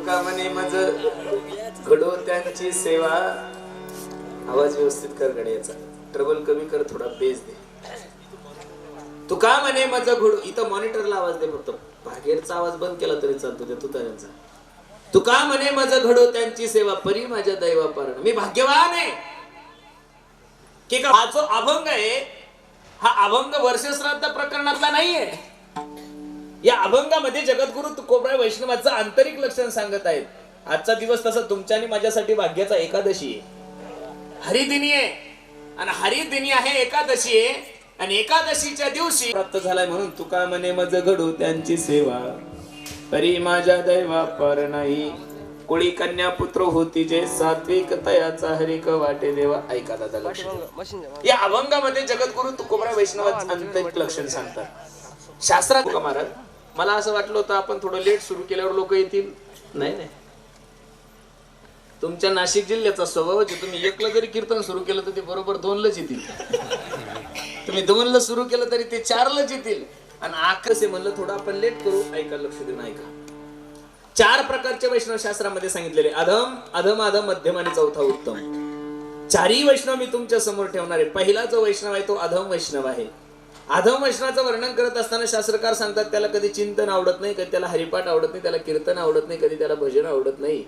तुका म्हणे मज घडो त्यांची सेवा. आवाज व्यवस्थित कर गड्याचा, ट्रबल कमी कर, थोडा बेस दे. तुका म्हणे मज घडो, इथं मॉनिटरला आवाज दे फक्त, बाहेरचा आवाज बंद केला तरी चालतो त्या तुताऱ्यांचा. तुका म्हणे मज घडो त्यांची सेवा, परी माझ्या दैवा पारण. मी भाग्यवान आहे की हा जो अभंग आहे हा अभंग वर्षश्राद्ध प्रकरणातला नाहीये. या अभंगामध्ये जगद्गुरु तुकोबराय वैष्णवाचं आंतरिक लक्षण सांगत आहेत. आजचा दिवस तसा तुमच्या आणि माझ्यासाठी भाग्याचा एकादशी आहे, हरिदिनी आहे. आणि हरिदिनी आहे, एकादशी आहे. आणि एकादशीच्या दिवशी प्राप्त झालाय म्हणून तुका म्हणे मज घडू त्यांची सेवा, परी माझ्या दैवा पार नाही. कोळी कन्या पुत्र होती जे, सात्विक तयाचा हरिक वाटे देवा. ऐका दादा लक्ष, या अभंगामध्ये जगद्गुरु तुकोबराय वैष्णवाचं आंतरिक लक्षण सांगतात. शास्त्रात महाराज, मला असं वाटलं होतं आपण थोडं लेट सुरू केल्यावर लोक येतील. नाही नाही, तुमच्या नाशिक जिल्ह्याचा स्वभाव आहे, तुम्ही एकला जरी कीर्तन सुरू केलं तर ते बरोबर 2लाच येतील. तुम्ही 2ला सुरू केलं तरी ते 4लाच येतील. आणि आकसे म्हणलं थोडं आपण लेट करू. ऐका, लक्ष देऊन ऐका. 4 प्रकारचे वैष्णव शास्त्रामध्ये सांगितलेले, अधम, अधम, अधम, मध्यम आणि चौथा उत्तम. 4ही वैष्णव मी तुमच्या समोर ठेवणार आहे. पहिला जो वैष्णव आहे तो अधम वैष्णव आहे. अधम वैष्णवाचं वर्णन करत असताना शास्त्रकार सांगतात त्याला कधी चिंतन आवडत नाही, कधी त्याला हरिपाठ आवडत नाही, त्याला कीर्तन आवडत नाही, कधी त्याला भजन आवडत नाही.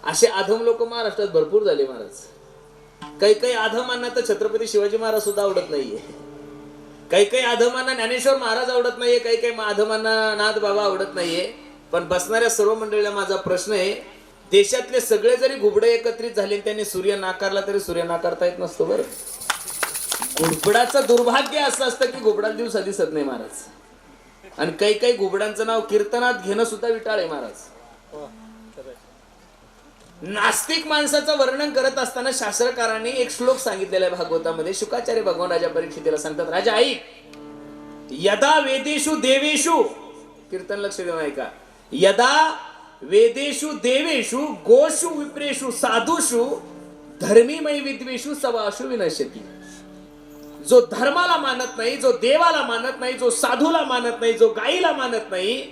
असे अधम लोक महाराष्ट्रात भरपूर झाले महाराज. काही काही अधमांना तर छत्रपती शिवाजी महाराज सुद्धा आवडत नाहीये. काही काही अधमांना ज्ञानेश्वर महाराज आवडत नाहीये, काही काही अधमांना नाथ बाबा आवडत नाहीये. पण बसणाऱ्या सर्व मंडळीला माझा प्रश्न आहे, देशातले सगळे जरी घुबडे एकत्रित झाले त्यांनी सूर्य नाकारला तरी सूर्य नाकारता येत नसतो बरं. घुबडाचं दुर्भाग्य असं असतं की घुबडाला दिवसा दिसत नाही महाराज. आणि काही काही घुबडांचं नाव कीर्तनात घेणं सुद्धा विटाळ आहे महाराज. नास्तिक माणसाचं वर्णन करत असताना शास्त्रकारांनी एक श्लोक सांगितलेला आहे भागवतामध्ये. शुकाचार्य भगवान राजा परीक्षितीला सांगतात, राजा ऐक, यदा वेदेषु देवेषु, कीर्तन लक्ष देऊन ऐका, यदा वेदेषु देवेषु गोषु विप्रेषु साधुषु धर्मीमयी विद्वेषु सवाषु विनश्यति. जो धर्माला मानत नाही, जो देवाला मानत नाही, जो साधूला मानत नाही, जो गाईला मानत नाही,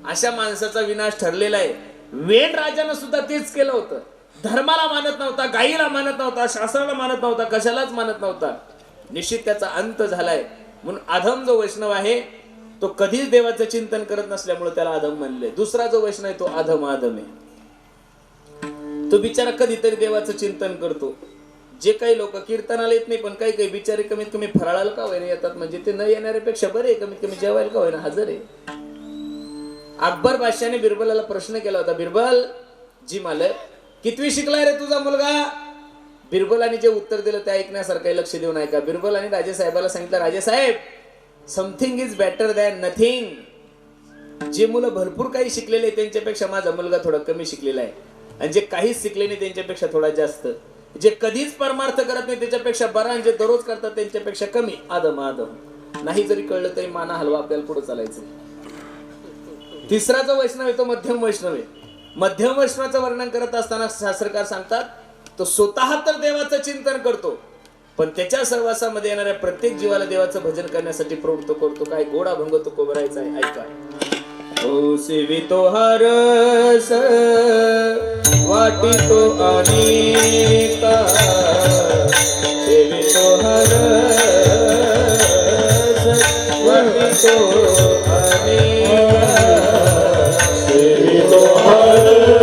अशा माणसाचा विनाश ठरलेला आहे. वेद राजानं सुद्धा तेच केलं होतं. धर्माला मानत नव्हता, गाईला मानत नव्हता, शास्त्राला मानत नव्हता, कशालाच मानत नव्हता. निश्चित त्याचा अंत झालाय. म्हणून अधम जो वैष्णव आहे तो कधीच देवाचं चिंतन करत नसल्यामुळे त्याला अधम म्हणले. दुसरा जो वैष्णव आहे तो अधम अधम आहे. तो बिचारा कधीतरी देवाचं चिंतन करतो. जे काही लोक कीर्तनाला येत नाही पण काही काही बिचारे कमीत कमी फराळाला का होईना येतात, म्हणजे ते न येणाऱ्यापेक्षा बरे, कमीत कमी जेवायला का होईना हजर आहे. अकबर बादशाहने बिरबलाला प्रश्न केला होता, बिरबल जी मालक, कितवी शिकलाय रे तुझा मुलगा? बिरबलाने जे उत्तर दिलं ते ऐकण्यासारखं, लक्ष देऊन ऐका. बिरबलाने राजेसाहेबाला सांगितलं, राजेसाहेब, something is better than nothing. जे मुलं भरपूर काही शिकलेले त्यांच्यापेक्षा माझा मुलगा थोडा कमी शिकलेला आहे. आणि जे काहीच शिकले नाही त्यांच्यापेक्षा थोडा जास्त. जे कधीच परमार्थ करत नाही त्याच्यापेक्षा बरा, आणि जे दररोज करतात त्यांच्यापेक्षा कमी. आदम आदम. नाही जरी कळलं तरी माना हलवा, आपल्याला पुढे चालायचं. तिसरा जो वैष्णव आहे तो मध्यम वैष्णव आहे. मध्यम वैष्णवाचं वर्णन करत असताना शास्त्रकार सांगतात तो स्वतः तर देवाचं चिंतन करतो, पण त्याच्या सहवासामध्ये येणाऱ्या प्रत्येक जीवाला देवाचं भजन करण्यासाठी प्रवृत्त करतो. काय गोड अभंग तो कोबरायचा आहे, ऐका. ओ सेवितो हरस वाटितो अनेका, सेवितो हरस वाटितो अनेका, सेवितो हरस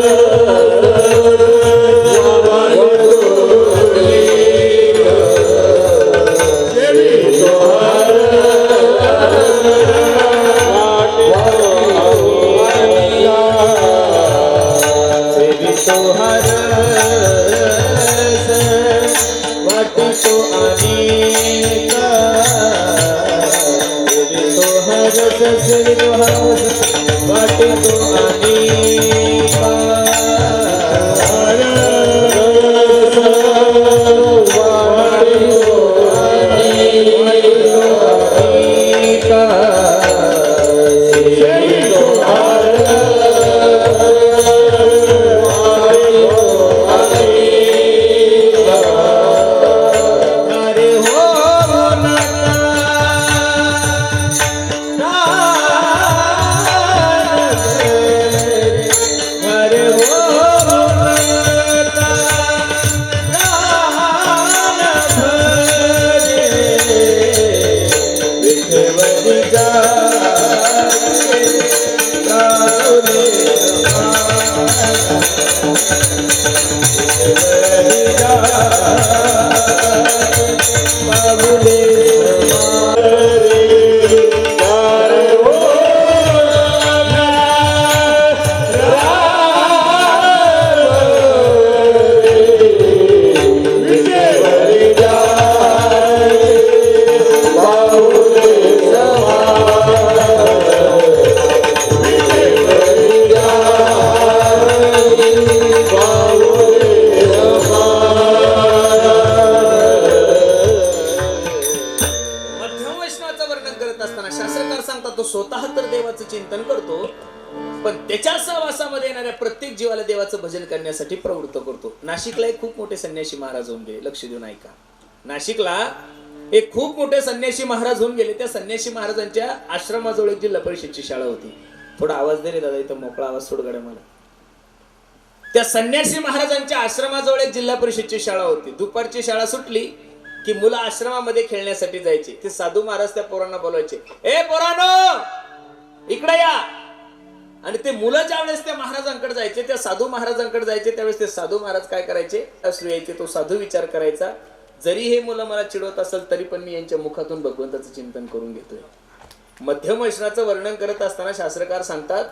स्वतः तर देवाचं चिंतन करतो, पण त्याच्या सहवासामध्ये येणाऱ्या प्रत्येक जीवाला देवाचं भजन करण्यासाठी प्रवृत्त करतो. नाशिकला एक खूप मोठे संन्यासी महाराज होऊन गेले, लक्ष देऊन ऐका. नाशिकला एक खूप मोठे संन्यासी महाराज होऊन गेले. त्या संन्यासी महाराजांच्या आश्रमाजवळ एक जिल्हा परिषदची शाळा होती. थोडा आवाज दे रे दादा, इथं मोकळा आवाज सोड गड्या मला. त्या संन्यासी महाराजांच्या आश्रमाजवळ एक जिल्हा परिषदची शाळा होती. दुपारची शाळा सुटली की मुलं आश्रमामध्ये खेळण्यासाठी जायचे. ते साधू महाराज त्या पोरांना बोलवायचे, ए पोरांनो इकडे या. आणि ते मुलं ज्या वेळेस त्या महाराजांकडे जायचे, त्या साधू महाराजांकडे जायचे, त्यावेळेस ते साधू महाराज काय करायचे, अश्रू यायचे. तो साधू विचार करायचा, जरी हे मुलं मला चिडवत असेल तरी पण मी यांच्या मुखातून भगवंताचं चिंतन करून घेतोय. मध्यम वैष्णवाचं वर्णन करत असताना शास्त्रकार सांगतात,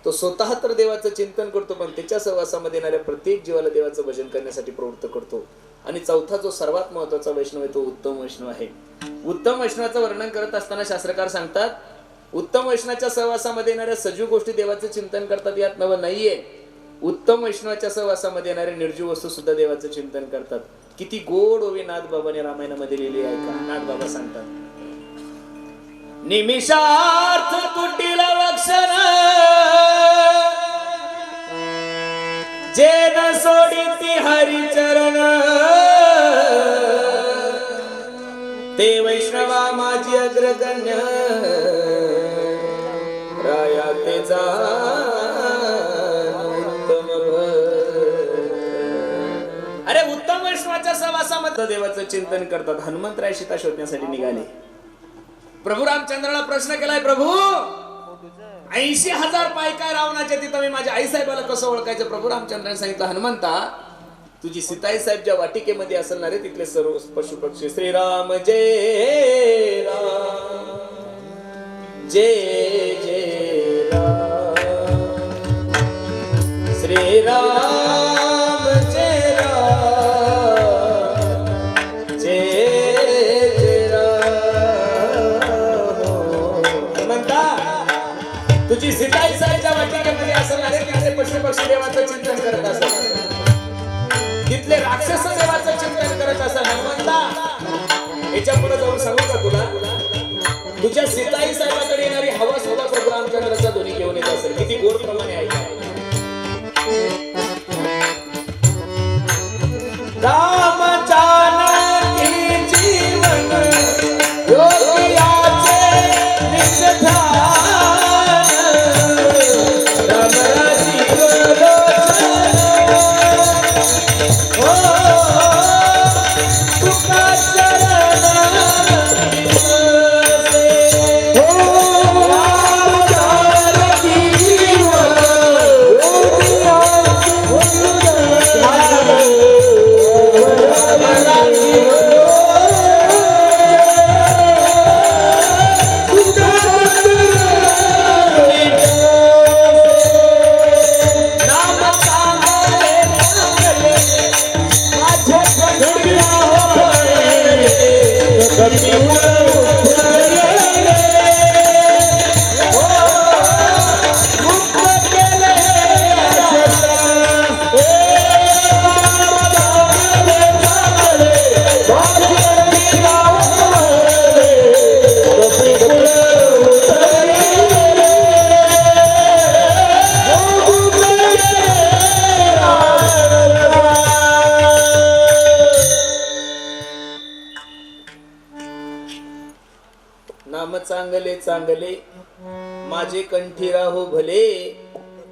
तो स्वतः तर देवाचं चिंतन करतो, पण त्याच्या सहवासामध्ये येणाऱ्या प्रत्येक जीवाला देवाचं भजन करण्यासाठी प्रवृत्त करतो. आणि चौथा जो सर्वात महत्वाचा वैष्णव आहे तो उत्तम वैष्णव आहे. उत्तम वैष्णवाचं वर्णन करत असताना शास्त्रकार सांगतात, उत्तम वैष्णवाच्या सहवासामध्ये येणाऱ्या सजीव गोष्टी देवाचं चिंतन करतात, यात नवं नाहीये. उत्तम वैष्णवाच्या सहवासामध्ये येणाऱ्या निर्जीव वस्तू सुद्धा देवाचं चिंतन करतात. किती गोड ओवी नाथबाबाने रामायणामध्ये लिहिली आहे का. नाथबाबा सांगतात, निमिषार्थ तुटील वक्षण जे न सोडिती हरिचरण, ते वैष्णवा माझी अग्रगण्य राया तेचा उत्तम. अरे उत्तम वैष्णवाच्या सहवासामध्ये देवाचं चिंतन करतात. हनुमंतराय सीता शोधण्यासाठी निघाले. प्रभू रामचंद्राला प्रश्न केलाय, प्रभू 80,000 पाय काय रावणाच्या, तिथं मी माझ्या आईसाहेबाला कसं ओळखायचं. प्रभू रामचंद्राने सांगितलं, हनुमंता तुझी सीताई साहेब ज्या वाटिकेमध्ये असणार आहे तिथले सर्व पशु पक्षी श्रीराम जय राम जय जय राम श्रीराम जय राम जय जय राम. हनुमंता तुझी सीताई साहेबच्या वाटिकेमध्ये असणार आहे तिथले पशु पक्षी देवाचं चिंतन करत असतात, तिथले राक्षस देवाचं चिंतन करत असतात. हनुमंता याच्या पुढे जाऊन सांगू का तुला, तुझ्या सीताई साहेबाकडे येणारी हवा सुद्धा प्रभू रामचंद्राचा ध्वनी घेऊन येत असेल. किती गोड प्रमाणे ऐका. राम जानकी जीवन योगियाचे निष्ठान, राम राजीव लोचन तुका चरण चांगले चांगले माझे कंठी राहो भले,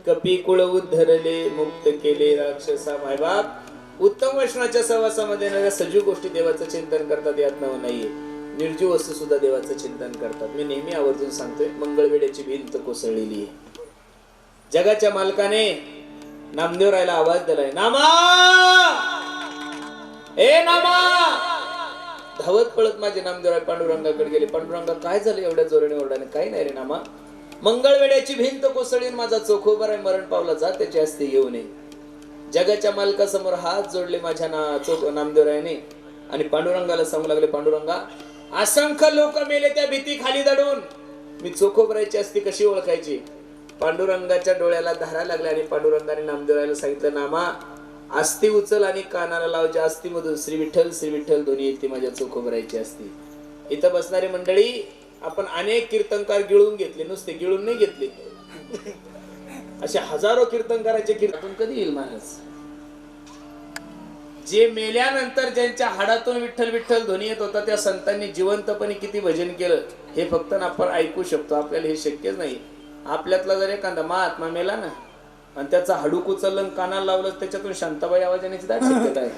कपी कुळ उद्धरले मुक्त केले राक्षसा. मायबाप उत्तम वैष्णवाच्या सहवासामध्ये येणाऱ्या सजीव गोष्टी देवाचं चिंतन करतात, यात नाव नाहीये. निर्जीव वस्तू सुद्धा देवाचं चिंतन करतात. मी नेहमी आवर्जून सांगतोय, मंगळवेड्याची भिंत कोसळलेली आहे. जगाच्या मालकाने नामदेवरायला आवाज दिलाय, नामा ए नामा. धावत पळत माझे नामदेवराय पांडुरंगाकडे गेले. पांडुरंगा काय झालं एवढ्या जोराने ओरडाने? काही नाही रे नामा, मंगळवेड्याची भिंत कोसळीन माझा चोखोबर आहे मरण पावला, जा त्याची असते येऊ नये. जगाच्या मालकासमोर हात जोडले माझ्या नामदेवरायाने आणि पांडुरंगाला सांगू लागले, पांडुरंगा असंख्य लोक मेले त्या भीती खाली दडून, मी चोखोबरायची असती कशी ओळखायची? पांडुरंगाच्या डोळ्याला धारा लागल्या आणि पांडुरंगाने नामदेवरायला सांगितलं, नामा आस्ती उचल आणि कानाला लाव, ज्या अस्तीमधून श्री विठ्ठल ध्वनी येते माझ्या चोखोबरायची असती. इथं बसणारी मंडळी आपण अनेक कीर्तनकार गिळून घेतले, नुसते गिळून नाही घेतले, असे हजारो कीर्तनकाराचे कीर्तन कधी येईल महाराज? जे मेल्यानंतर ज्यांच्या हाडातून विठ्ठल विठ्ठल ध्वनी येत होता त्या संतांनी जिवंतपणे किती भजन केलं हे फक्त आपण ऐकू शकतो, आपल्याला हे शक्यच नाही. आपल्यातला जर एखादा महात्मा मेला ना आणि त्याचा हाडूक उचललं कानाला लावलं, त्याच्यातून शांताबाई आवाज येण्याची दाट शक्यता आहे.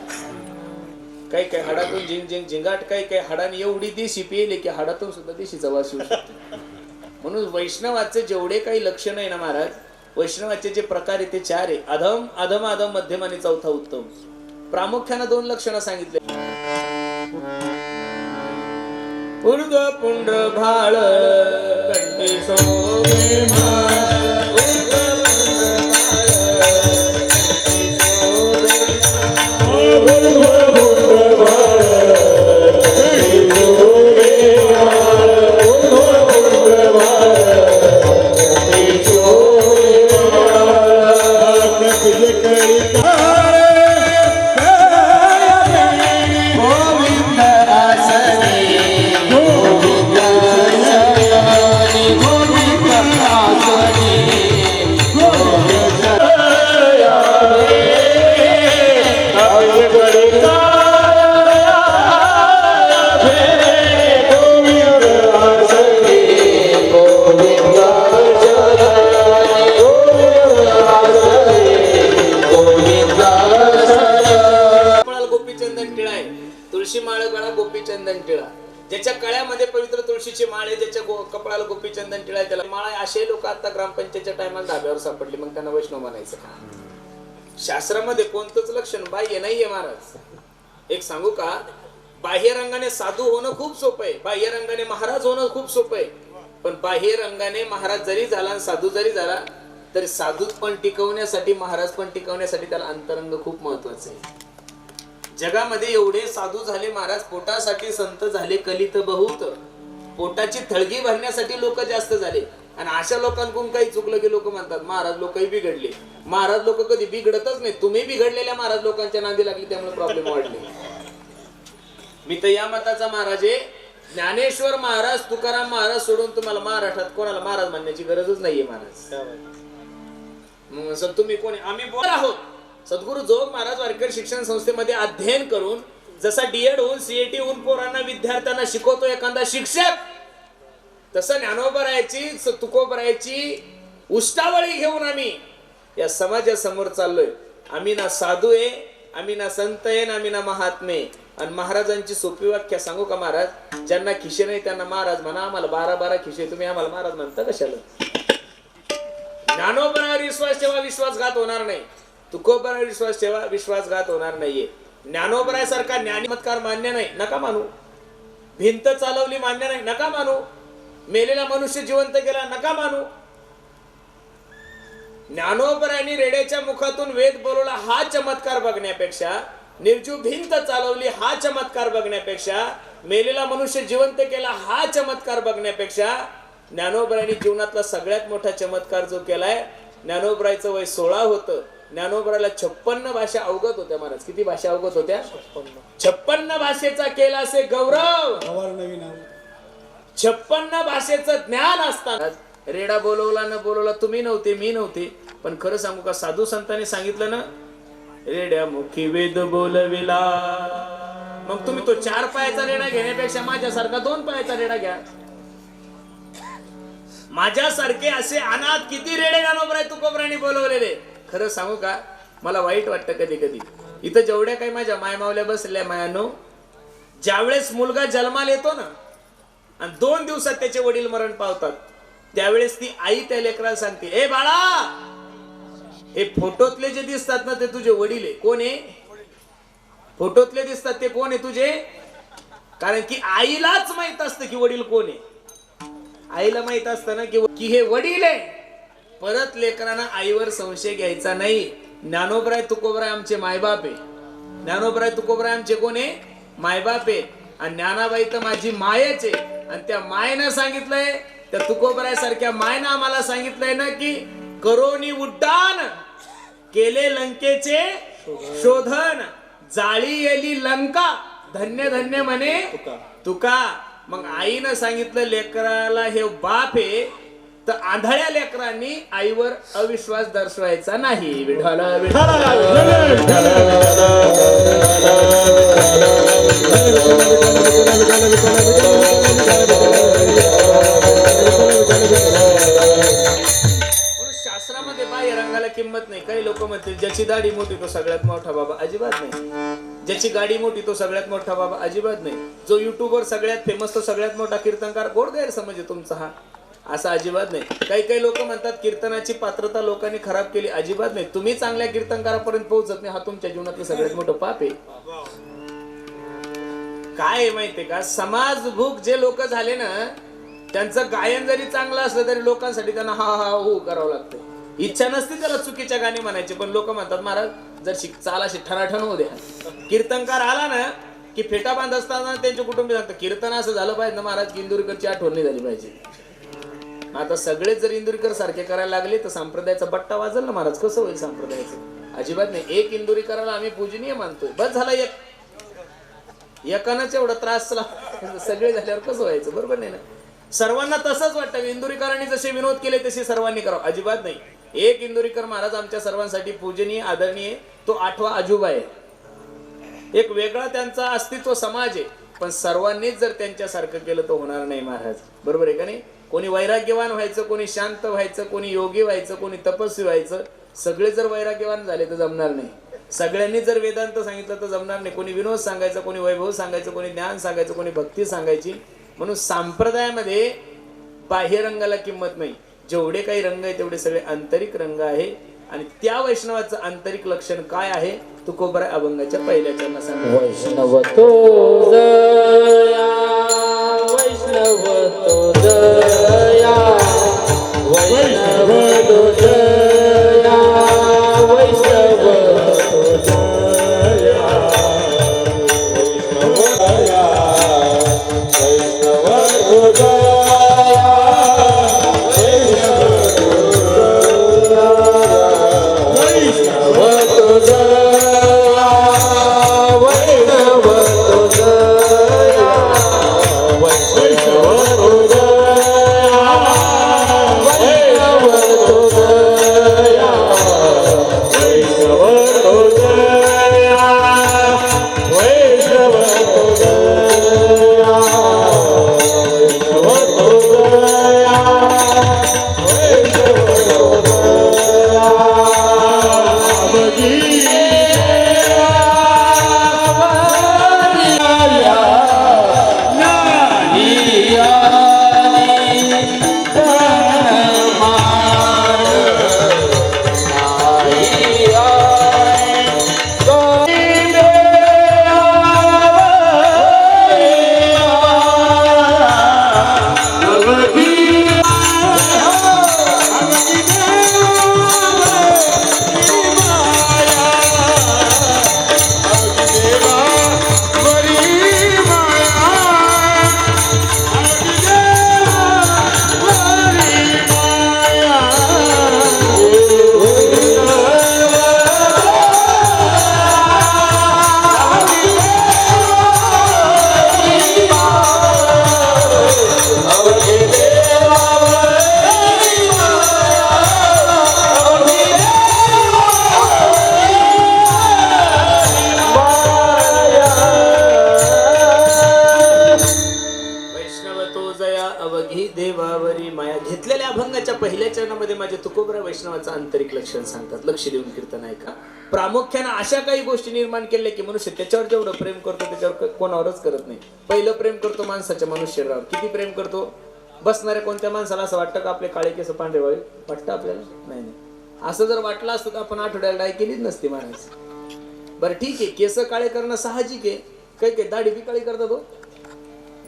काही काही हाडातून झिंग झिंगाट, काही काही हाडाने एवढी देशी पिले की हाडातून सुद्धा देशीचा वास येऊ शकतो. म्हणून वैष्णवाचे जेवढे काही लक्षण आहे ना महाराज, वैष्णवाचे जे प्रकार आहे ते 4 आहे, अधम अधम अधम मध्यम आणि चौथा उत्तम. प्रामुख्याने 2 लक्षणं सांगितले, ऊर्ध्व पुंड भाळ कंठी शोभे माळ, ऊर्ध्व पुंड भाळ कंठी शोभे माळ, ज्याच्या कळ्यामध्ये पवित्र तुळशीची माळ आहे, ज्याच्या कपाळाला गोपी चंदन टिळा आहे, त्याला माळ आहे. असे लोक आता ग्रामपंचायतच्या टायमाला धाब्यावर सापडले, मग त्यांना वैष्णव म्हणायचं का? शास्त्रामध्ये कोणतंच लक्षण बाह्य नाहीये महाराज. एक सांगू का, बाह्य रंगाने साधू होणं खूप सोपं आहे, बाह्य रंगाने महाराज होणं खूप सोपं आहे. पण बाह्य रंगाने महाराज जरी झाला, साधू जरी झाला, तरी साधूत पण टिकवण्यासाठी, महाराज पण टिकवण्यासाठी त्याला अंतरंग खूप महत्वाचं आहे. जगामध्ये एवढे साधू झाले महाराज, पोटासाठी संत झाले कलित बहुत, पोटाची थळगी भरण्यासाठी लोक जास्त झाले. आणि अशा लोकांकडून काही चुकलं की लोक म्हणतात महाराज लोकही बिघडले. महाराज लोक कधी बिघडतच नाही, तुम्ही बिघडलेल्या महाराज लोकांच्या नादी लागली त्यामुळे प्रॉब्लेम वाढले. मी तर या मताचा महाराज आहे, ज्ञानेश्वर महाराज तुकाराम महाराज सोडून तुम्हाला महाराष्ट्रात कोणाला महाराज म्हणण्याची गरजच नाहीये महाराज. मग तुम्ही कोणी? आम्ही बोल आहोत. सद्गुरु जोग महाराज वारकरी शिक्षण संस्थेमध्ये अध्ययन करून जसा डीएड होऊन सीएटी होऊन पोरांना विद्यार्थ्यांना शिकवतो एखादा शिक्षक, तसं ज्ञानोबरायाची तुकोबरायाची उष्टावळी घेऊन आम्ही या समाजासमोर चाललोय. आम्ही ना साधू आहे, आम्ही ना संत आहे, आम्ही ना महात्मे. आणि महाराजांची सोपी व्याख्या सांगू का महाराज, ज्यांना खिशे नाही त्यांना महाराज म्हणा, आम्हाला 12 खिशे, तुम्ही आम्हाला महाराज म्हणता कशाला? ज्ञानोबरायावर विश्वास ठेवा, विश्वासघात होणार नाही. तुकोबरायावर विश्वास ठेवा, विश्वासघात होणार नाहीये. ज्ञानोबरायासारखा ज्ञानीमत्कार मान्य नाही, नका मानू. भिंत चालवली मान्य नाही, नका मानू. मेलेला मनुष्य जिवंत केला, नका मानू. ज्ञानोबरायांनी रेड्याच्या मुखातून वेद बोलवला हा चमत्कार बघण्यापेक्षा, निर्जीव भिंत चालवली हा चमत्कार बघण्यापेक्षा, मेलेला मनुष्य जिवंत केला हा चमत्कार बघण्यापेक्षा, ज्ञानोबरायांनी जीवनातला सगळ्यात मोठा चमत्कार जो केलाय, ज्ञानोबरायचं वय 16 होतं. ज्ञानोबराला 56 भाषा अवगत होत्या महाराज. किती भाषा अवगत होत्या? 56 भाषेचा केला असे गौरव. 56 भाषेचं ज्ञान असताना रेडा बोलवला न बोलवला, तुम्ही नव्हते, मी नव्हते, पण खरं सांगू का, साधू संतांनी सांगितलं ना, रेड्या मुखी वेद बोलविला. मग तुम्ही तो 4 पायाचा रेडा घेण्यापेक्षा माझ्यासारखा 2 पायाचा रेडा घ्या. माझ्यासारखे असे अनाथ किती रेडे ज्ञानोबराय तुकोबरायांनी बोलवलेले. खरं सांगू का, मला वाईट वाटतं कधी कधी. इथं जेवढ्या काही माझ्या मायमावल्या बसल्या मायानो, ज्यावेळेस मुलगा जन्माला येतो ना आणि 2 दिवसात त्याचे वडील मरण पावतात, त्यावेळेस ती आई त्या लेकराला सांगते, ए बाळा हे फोटोतले जे दिसतात ना ते तुझे वडील आहे. कोण आहे? फोटोतले दिसतात ते कोण आहे तुझे? कारण की आईलाच माहित असतं की वडील कोण आहे. आईला माहित असतं ना की हे वडील आहे. परत लेकरांना आईवर संशय घ्यायचा नाही. ज्ञानोबराय तुकोबराय आमचे मायबाप आहे. ज्ञानोबराय तुकोबराय आमचे कोण आहे? मायबाप आहे. आणि ज्ञानाबाई तर माझी मायच आहे. आणि त्या मायनं सांगितलंय, त्या तुकोबराय सारख्या मायनं आम्हाला सांगितलंय ना की करोनी उड्डाण केले लंकेचे शोधन, जाळी येली लंका, धन्य धन्य म्हणे तुका. मग आईनं सांगितलं लेकराला हे बाप आहे, तर आंधळ्या लेकरांनी आईवर अविश्वास दर्शवायचा नाही. विठ्ठल शास्त्रामध्ये बाह्य रंगाला किंमत नाही. काही लोक म्हणतील ज्याची दाढी मोठी तो सगळ्यात मोठा बाबा. अजिबात नाही. ज्याची गाडी मोठी तो सगळ्यात मोठा बाबा. अजिबात नाही. जो युट्यूबवर सगळ्यात फेमस तो सगळ्यात मोठा कीर्तनकार. गोड गैरसमज आहे तुमचा हा. असं अजिबात नाही. काही लोक म्हणतात कीर्तनाची पात्रता लोकांनी खराब केली. अजिबात नाही. तुम्ही चांगल्या कीर्तनकारापर्यंत पोहोचत नाही, हा तुमच्या जीवनातलं सगळ्यात मोठं पाप आहे. काय आहे माहितीये का, समाजभूक जे लोक झाले ना, त्यांचं गायन जरी चांगलं असलं तरी लोकांसाठी त्यांना हा हा हो करावं लागतं. इच्छा नसती त्याला चुकीच्या गाणी म्हणायचे, पण लोक म्हणतात महाराज जर चाला ठणाठण होऊ द्या. कीर्तनकार आला ना की फेटा बांध असताना त्यांचे कुटुंबी सांगतात कीर्तन असं झालं पाहिजे ना महाराज की इंदुरीकरची आठवण नाही झाली पाहिजे. आता सगळेच जर इंदुरीकर सारखे करायला लागले तर संप्रदायाचा बट्टा वाजल ना महाराज. कसं होईल संप्रदायाचं? अजिबात नाही. एक इंदुरीकराला आम्ही पूजनीय मानतोय, बस झाला. एकानंच एवढा त्रास सगळे झाल्यावर कसं व्हायचं? बरोबर नाही ना. सर्वांना तसंच वाटतं इंदुरीकरांनी जसे विनोद केले तसे सर्वांनी करावं. अजिबात नाही. एक इंदुरीकर महाराज आमच्या सर्वांसाठी पूजनीय आदरणीय, तो 8वा अजूबा आहे. एक वेगळा त्यांचा अस्तित्व समाज आहे, पण सर्वांनीच जर त्यांच्यासारखं केलं तर होणार नाही महाराज. बरोबर आहे का नाही? कोणी वैराग्यवान व्हायचं, कोणी शांत व्हायचं, कोणी योगी व्हायचं, कोणी तपस्वी व्हायचं. सगळे जर वैराग्यवान झाले तर जमणार नाही. सगळ्यांनी जर वेदांत सांगितलं तर जमणार नाही. कोणी विनोद सांगायचं, कोणी वैभव सांगायचं, कोणी ज्ञान सांगायचं, कोणी भक्ती सांगायची. म्हणून संप्रदायामध्ये बाह्य रंगाला किंमत नाही. जेवढे काही रंग आहे तेवढे सगळे आंतरिक रंग आहे. आणि त्या वैष्णवाचं आंतरिक लक्षण काय आहे? तुकोबराय अभंगाच्या पहिल्या चरणात सांगितलं. वैष्णव तो जया, वैष्णव तो जया, वैष्णव तो जया, वैष्णव तो जया, वैष्णव जया, वैष्णव तो जया, वैष्णव तो जया, वैष्णव तो जया, वैष्णव तो जया, वैष्णव तो जया, वैष्णव तो जया, वैष्णव तो जया, वैष्णव तो जया, वैष्णव तो जया. पहिल्या चरणामध्ये माझ्या तुकोबराय वैष्णवाचं आंतरिक लक्षण सांगतात. लक्ष देऊन कीर्तन ऐका. प्रामुख्याने अशा काही गोष्टी निर्माण केल्या की मनुष्य त्याच्यावर जेवढं प्रेम करतो त्याच्यावर कोणावरच करत नाही. पहिलं प्रेम करतो माणसाच्या मनुष्यावर. किती प्रेम करतो? बसणाऱ्या कोणत्या माणसाला असं वाटतं का आपले काळे केस पांढरे व्हावे? वाटतं आपल्याला? नाही. असं जर वाटलं असतं तर आपण आठवड्याला डाय केलीच नसती महाराज. बरं ठीक आहे, केस काळे करणं साहजिक आहे. काही काही दाढी बी काळी करतात हो,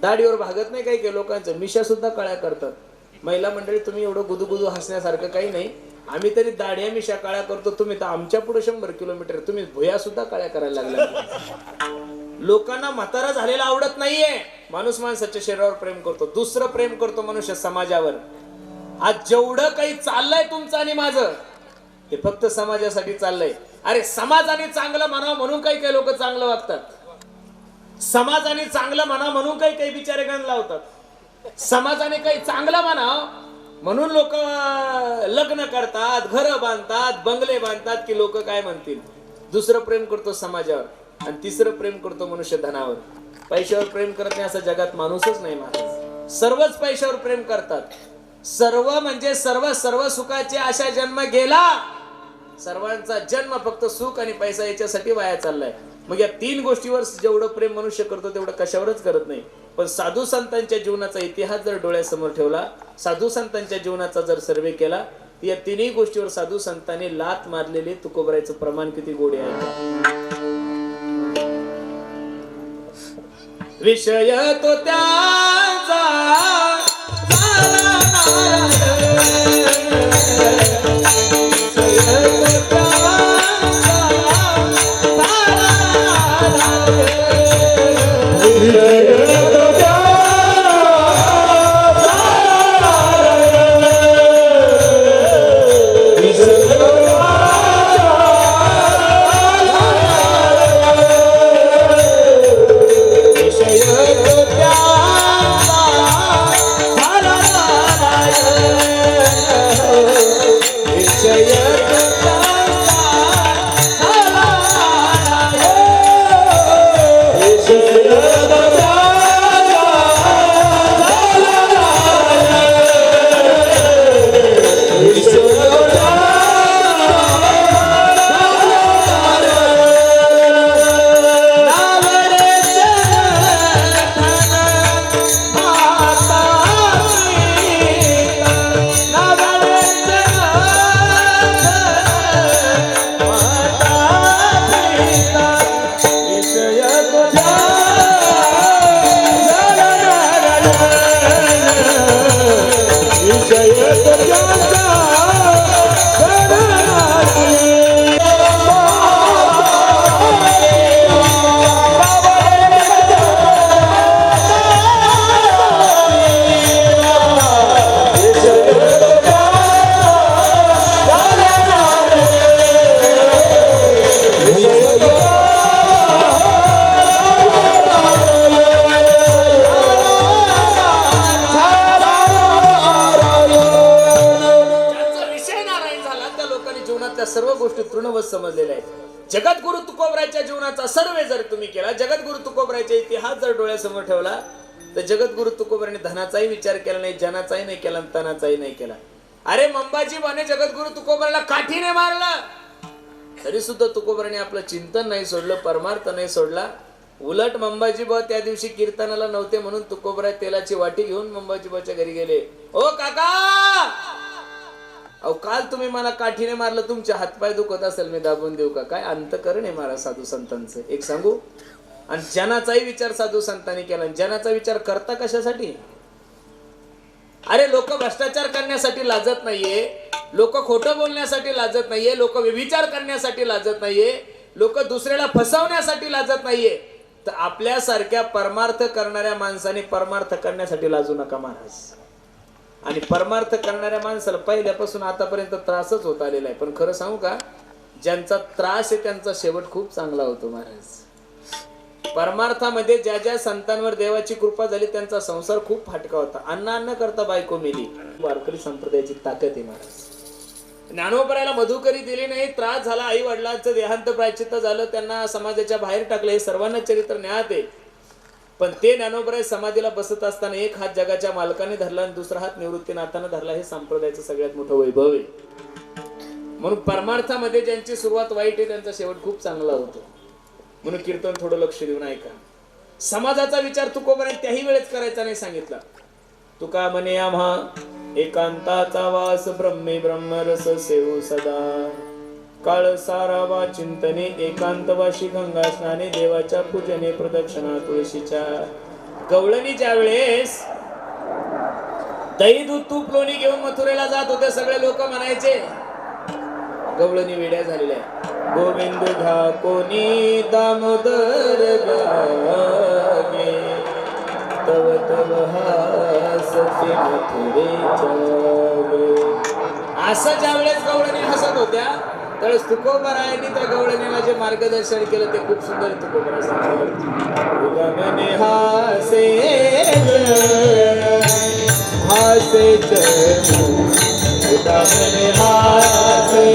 दाढीवर भागत नाही. काही काही लोकांचं मिशा सुद्धा काळ्या करतात. महिला मंडळी तुम्ही एवढं गुदुगुदू हसण्यासारखं काही नाही. आम्ही तरी दाढ्या मिशा काळ्या करतो, तुम्ही तर आमच्या पुढे 100 किलोमीटर तुम्ही भुया सुद्धा काळ्या करायला लागल्या. लोकांना म्हातारा झालेला आवडत नाहीये. माणूस माणसाच्या शरीरावर प्रेम करतो, दुसरं प्रेम करतो मनुष्य समाजावर. आज जेवढं काही चाललंय तुमचं आणि माझं ते फक्त समाजासाठी चाललंय. अरे समाजाने चांगलं म्हणा म्हणून काही काही लोक चांगलं वागतात. समाजाने चांगलं म्हणा म्हणून काही काही बिचारे गाण लावतात. समाजाने काही चांगलं म्हणा म्हणून लोक लग्न करतात, घर बांधतात, बंगले बांधतात की लोक काय म्हणतील. दुसरं प्रेम करतो समाजावर आणि तिसरं प्रेम करतो मनुष्य धनावर. पैशावर प्रेम करत नाही असं जगात माणूसच नाही महाराज. सर्वच पैशावर प्रेम करतात. सर्व म्हणजे सर्व, सर्व सुखाची आशा जन्म गेला. सर्वांचा जन्म फक्त सुख आणि पैसा याच्यासाठी वाया चाललाय. मग या 3 गोष्टीवर जेवढं प्रेम मनुष्य करतो तेवढं कशावरच करत नाही. पण साधू संतांच्या जीवनाचा इतिहास जर डोळ्यासमोर ठेवला, साधू संतांच्या जीवनाचा जर सर्वे केला, या 3ही गोष्टीवर साधू संतांनी लात मारलेले तुकोबरायचं प्रमाण किती गोडे आहे. विषय तो त्याचा सर्व गोष्टी तृणवत समजलेल्या आहेत. जगद्गुरु तुकोबरायच्या जीवनाचा सर्वे जर तुम्ही केला, जगद्गुरु तुकोबरायचा इतिहास जर डोळ्यासमोर ठेवला, तर जगद्गुरु तुकोबराने धनाचाही विचार केला नाही, जनाचाही नाही केला, तनाचाही नाही केला. अरे मंबाजी बाने जगद्गुरु तुकोबराला काठीने मारलं, तरी सुद्धा तुकोबराने आपलं चिंतन नाही सोडलं, परमार्थ नाही सोडला. उलट मंबाजीबा त्या दिवशी कीर्तनाला नव्हते म्हणून तुकोबराय तेलाची वाटी घेऊन मंबाजीबाच्या घरी गेले. ओ काका, अहो काल तुम्ही मला काठीने मारलं, तुमचे हातपाय दुखत असेल, मी दाबून देऊ का? काय अंतकरण आहे महाराज साधू संतांचं, एक सांगू. आणि जनाचाही विचार साधू संतांनी केला. जनाचा विचार करता कशासाठी? अरे लोक भ्रष्टाचार करण्यासाठी लाजत नाहीये, लोक खोटं बोलण्यासाठी लाजत नाहीये, लोक व्यभिचार करण्यासाठी लाजत नाहीये, लोक दुसऱ्याला फसवण्यासाठी लाजत नाहीये. तर आपल्यासारख्या परमार्थ करणाऱ्या माणसाने परमार्थ करण्यासाठी लाजू नका महाराज. आणि परमार्थ करणाऱ्या माणसाला पहिल्यापासून आतापर्यंत त्रासच होत आलेला आहे. पण खरं सांगू का, ज्यांचा त्रास आहे त्यांचा शेवट खूप चांगला होतो महाराज. परमार्थामध्ये ज्या ज्या संतांवर देवाची कृपा झाली त्यांचा संसार खूप फाटका होता. अन्न करता बायको मेली. वारकरी संप्रदायाची ताकद आहे महाराज. ज्ञानोबरायला मधुकरी दिली नाही, त्रास झाला, आई वडिलांचं देहांत प्रायश्चित्त झालं, त्यांना समाजाच्या बाहेर टाकलं, हे सर्वांना चरित्र ज्ञात आहे. पण ते ज्ञानोबराय समाधीला बसत असताना एक हात जगाच्या मालकाने धरला आणि दुसरा हात निवृत्तीनाथाने धरला. हे संप्रदायाचं सगळ्यात मोठं वैभव आहे. म्हणून परमार्थामध्ये ज्यांची सुरुवात वाईट आहे त्यांचा शेवट खूप चांगला होतो. म्हणून कीर्तन थोडं लक्ष देऊन ऐका. समाजाचा विचार तुकोबराने त्याही वेळेत करायचा नाही सांगितला. तुका म्हणे आम्हा एकांताचा वास ब्रह्मे ब्रह्मरस सेवू सदा काळ सारावा चिंतने एकांतवाशी गंगा स्नाने देवाच्या पूजने प्रदक्षिणा तुळशीच्या गवळणीच्या वेळेस दही दूध तूप लोणी घेऊन मथुरेला जात होते सगळे लोक म्हणायचे गवळणी वेड्या झालेल्या गोविंद घ्या कोणी दामोदर गागे तव तव हासते मथुरेच्या असं ज्या वेळेस गवळणी हसत होत्या त्यावेळेस तुकोबरायांनी त्या गवळणीला जे मार्गदर्शन केलं ते खूप सुंदर तुकोबरा सांगणे हासे हासे उदामने हासे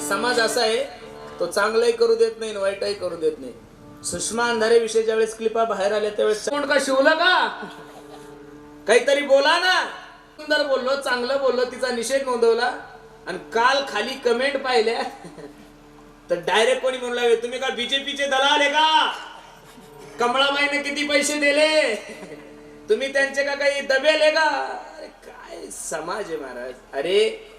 समाज असा आहे तो चांगलंही करू देत नाही वाईटही करू देत नाही. सुषमा अंधारे विषय ज्यावेळेस क्लिपा बाहेर आल्या त्यावेळेस कोण का शिवलं का काहीतरी बोला ना सुंदर बोललो चांगलं बोललो तिचा निषेध नोंदवला आणि काल खाली कमेंट पाहिल्या तर डायरेक्ट कोणी म्हणू लागले तुम्ही का बीजेपीचे दलाल आहे का कमळाबाईने किती पैसे दिले तुम्ही त्यांचे का काही दबेले का काय समाज आहे महाराज. अरे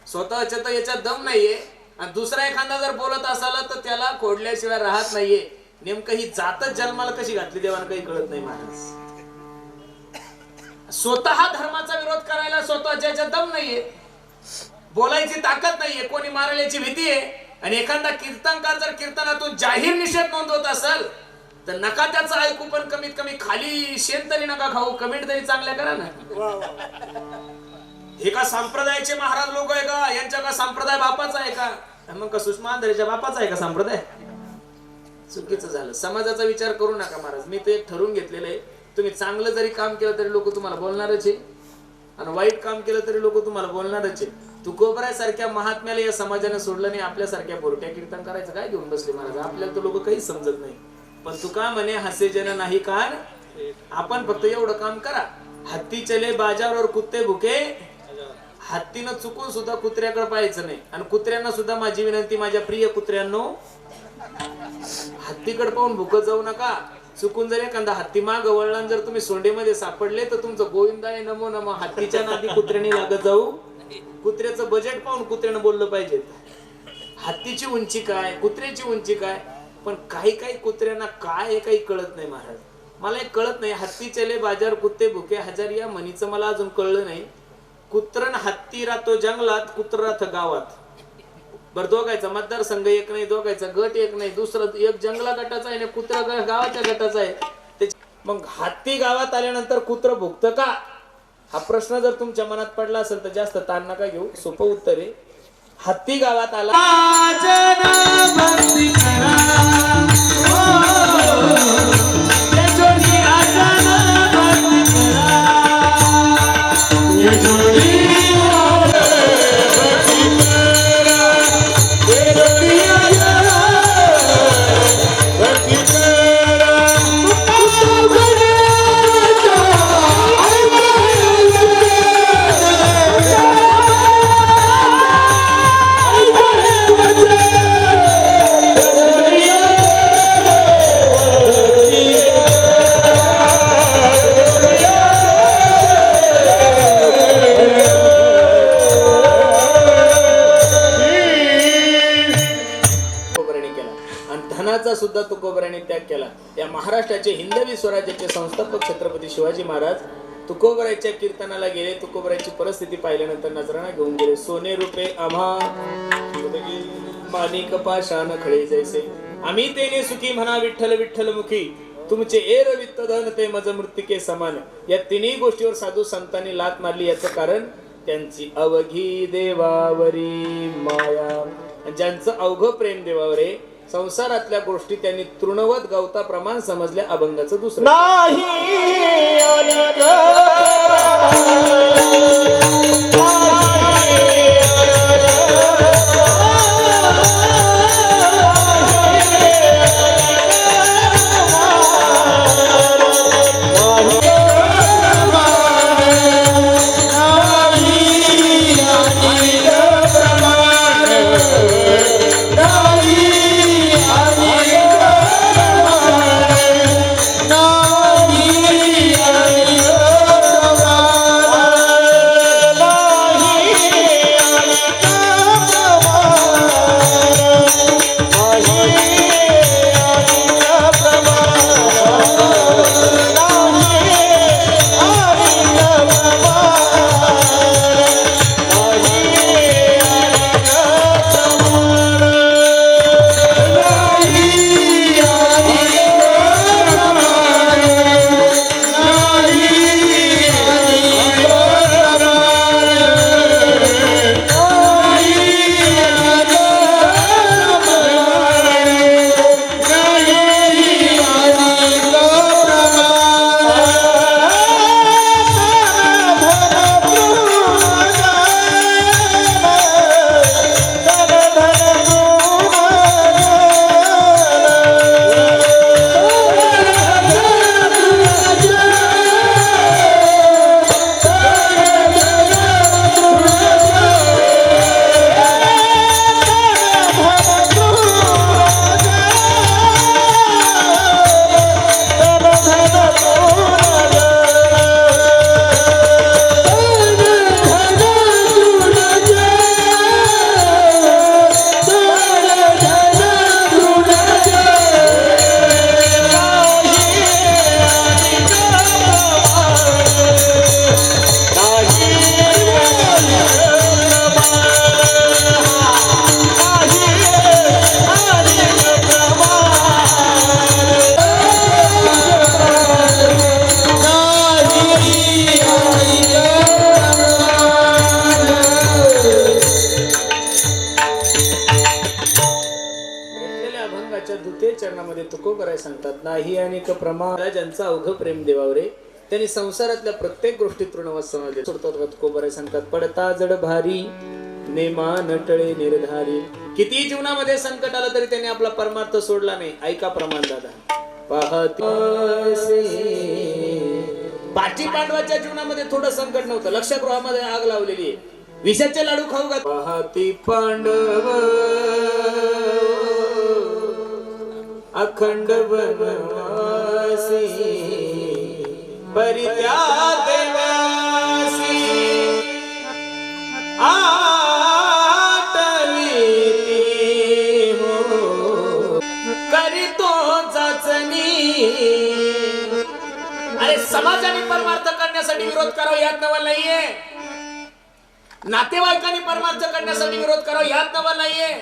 स्वतःच्या तर याच्यात दम नाहीये आणि दुसरा एखादा जर बोलत असाला तर त्याला खोडल्याशिवाय राहत नाहीये. नेमकं ही जातच जन्माला कशी घातली देवाला काही कळत नाही महाराज. स्वतः धर्माचा विरोध करायला स्वतःच्या याच्यात दम नाहीये बोलायची ताकद नाहीये कोणी मारेल याची भीती आहे. आणि एखादा कीर्तनकार जर कीर्तनातून जाहीर निषेध नोंदवत असेल तर नका त्याचं ऐकू पण कमीत कमी खाली शेण तरी नका खाऊ कमेंट तरी चांगल्या करा ना. हे का संप्रदायाचे महाराज लोक आहे का यांच्या का संप्रदाय बापाचा आहे का मग का सुषमा अंधारेच्या बापाचा आहे का संप्रदाय. चुकीचं झालं. समाजाचा विचार करू नका महाराज. मी ते ठरवून घेतलेलं आहे तुम्ही चांगलं जरी काम केलं तरी लोक तुम्हाला बोलणारच आहे आणि वाईट काम केलं तरी लोक तुम्हाला बोलणारच आहे. तुकोबरासारख्या महात्म्याला या समाजाने सोडलं नाही आपल्यासारख्या बोरट्या कीर्तन करायचं काय घेऊन बसले महाराज. आपल्याला तर लोक काहीच समजत नाही. पण तुका म्हणे हसे जन नाही कान आपण फक्त एवढं काम करा. हत्ती चले बाजारवर कुत्ते भुके हत्तीनं चुकून सुद्धा कुत्र्याकडे पाहायचं नाही. आणि कुत्र्यांना सुद्धा माझी विनंती माझ्या प्रिय कुत्र्यांनो हत्तीकडे पाहून भुकत जाऊ नका. चुकून जर एखादा हत्ती माग वळला जर तुम्ही सोंडेमध्ये सापडले तर तुमचं गोविंदाय नमो नमो हत्तीच्या नादी कुत्र्याने लागत जाऊ. कुत्र्याचं बजेट पाहून कुत्र्यानं बोललं पाहिजे. हत्तीची उंची काय कुत्र्याची उंची काय पण काही काही कुत्र्यांना काय हे काही कळत नाही महाराज. मला एक कळत नाही हत्ती चले बाजार कुत्ते भुके हजार या म्हणीचं मला अजून कळलं नाही. कुत्रन हत्ती राहतो जंगलात कुत्र राहत गावात. बर दोघायचा मतदारसंघ एक नाही दोघायचा गट एक नाही दुसरं एक जंगला गटाचा आहे कुत्रा गावाच्या गटाचा आहे. मग हत्ती गावात आल्यानंतर कुत्र भुकतं का हा प्रश्न जर तुमच्या मनात पडला असेल तर जास्त ताण नका घेऊ. सोपं उत्तर आहे. हत्ती गावात आला धनाचा सुद्धा तुकोबराने त्याग केला. या महाराष्ट्राचे हिंदवी स्वराज्याचे संस्थापक छत्रपती शिवाजी महाराज तुकोबराच्या कीर्तनाला गेले. तुकोबराची परिस्थिती पाहिल्यानंतर नजराणा घेऊन गेले. सोने रुपये आम्हा माणिक पाषाण खळे जैसे, आम्ही तेने सुखी म्हणा विठ्ठल विठ्ठल मुखी, तुमचे एर वित्त धन ते मज मृत्तिके समान. या तिन्ही गोष्टीवर साधू संतांनी लात मारली. याचं कारण त्यांची अवघी देवावरी माया. ज्यांचं अवघ प्रेम देवावर आहे, संसारातल्या गोष्टी त्यांनी तृणवत गवता प्रमाण समजल्या. अभंगाचं दुसरं नाही अनग चरणामध्ये तुकोबराय सांगतात. नाही अनेक प्रमाण ज्यांचा अवघ प्रेम देवावर आहे, त्यांनी संसारातल्या प्रत्येक गोष्टी तृणवत समजले. तुकोबराय सांगतात. पडता जड भारी नेमा नटळे निर्धारी. किती जीवनामध्ये संकट आलं तरी त्यांनी आपला परमार्थ सोडला नाही. ऐका प्रमाण दादा. पाटी पांडवाच्या जीवनामध्ये थोडं संकट नव्हतं. लक्षगृहामध्ये आग लावलेली आहे. विषाचे लाडू खाऊ घात. पाहती पांडव अखंड वनवासी परित्या देवासी आटविती हो करीतो चाचणी. अरे समाजाने परमार्थ करण्यासाठी विरोध करावा यात नवल नाहीये. नातेवाईकांनी परमार्थ करण्यासाठी विरोध करावा यात नवल नाहीये.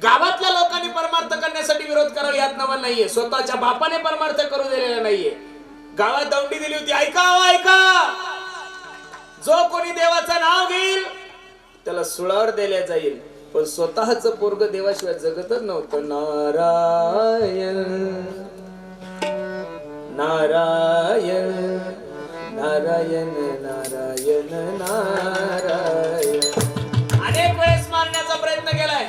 गावातल्या लोकांनी परमार्थ करण्यासाठी विरोध करावा यात नवल नाहीये. स्वतःच्या बापाने परमार्थ करू दिलेला नाहीये. गावात दौंडी दिली होती. ऐका ऐका, जो कोणी देवाचं नाव घेईल त्याला सुळावर दिल्या जाईल. पण स्वतःच पोरग देवाशिवाय जगतच नव्हतं. नारायण नारायण नारायण नारायण नारायण. अनेक वेळेस मारण्याचा प्रयत्न केलाय.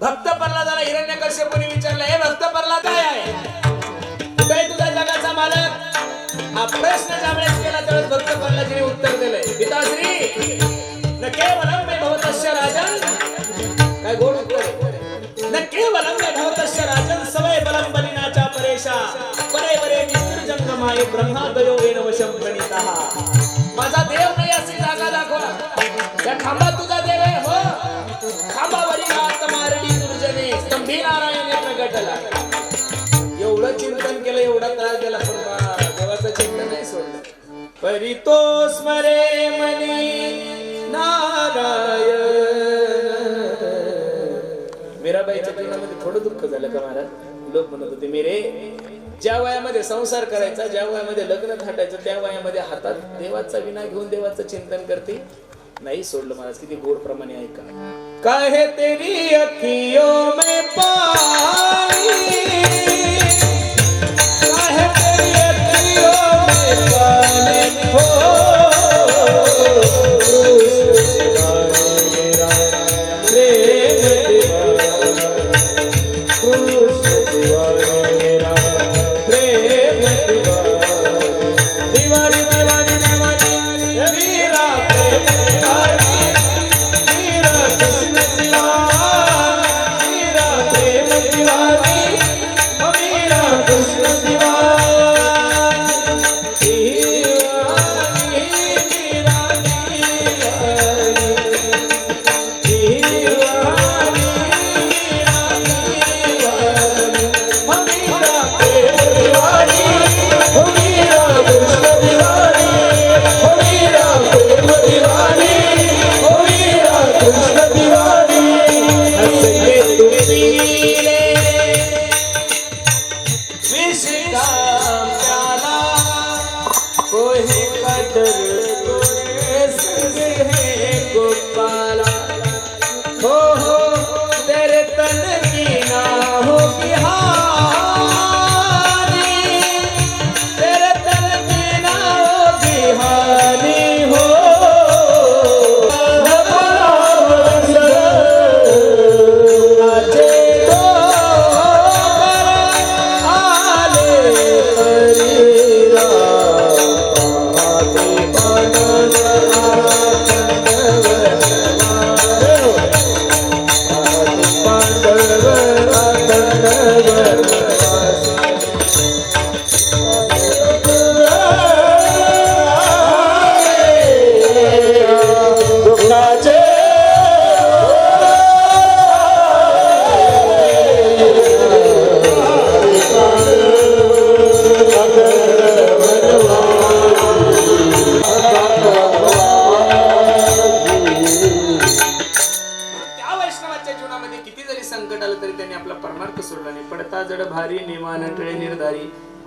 भक्त प्रल्हादाला हिरण्यकश्यपूने विचारलं, हे भक्त प्रल्हाद काय आहे, कुठे तुझा जगाचा मालक? हा प्रश्न ज्यावेळेस केला त्यावेळेस भक्त प्रल्हादजीने उत्तर दिलंय. पिताश्री न केवलम मे भवतस्य राजन. काय गोड उत्तर. न केवलम मे भवतस्य राजन सवय बलम बलिनाचा परेशा परे परे निर्जंगमाय ब्रह्मादयो वेन वशम प्रणितः. माझा देव नाही अशी जागा दाखवा. त्या खांबात तुझा देव आहे. हो, खांबावरी हात मारली दुर्जने स्तंभीला त्याला एवढं चिंतन केलं एवढा त्रास दिला पण देवाचं चिंतन नाही सोडलं परितो स्मरे मनी नारायण मीराबाईच्या जीवनामध्ये थोडं दुःख झालं का महाराज लोक म्हणत होते मेरे ज्या वयामध्ये संसार करायचा ज्या वयामध्ये लग्न थाटायचं त्या वयामध्ये हातात देवाचा विना घेऊन देवाचं चिंतन करते नाही सोडलं महाराज किती गोड प्रमाणे ऐका काहे तेरी अखियों में पानी काहे तेरी अखियों में पानी हो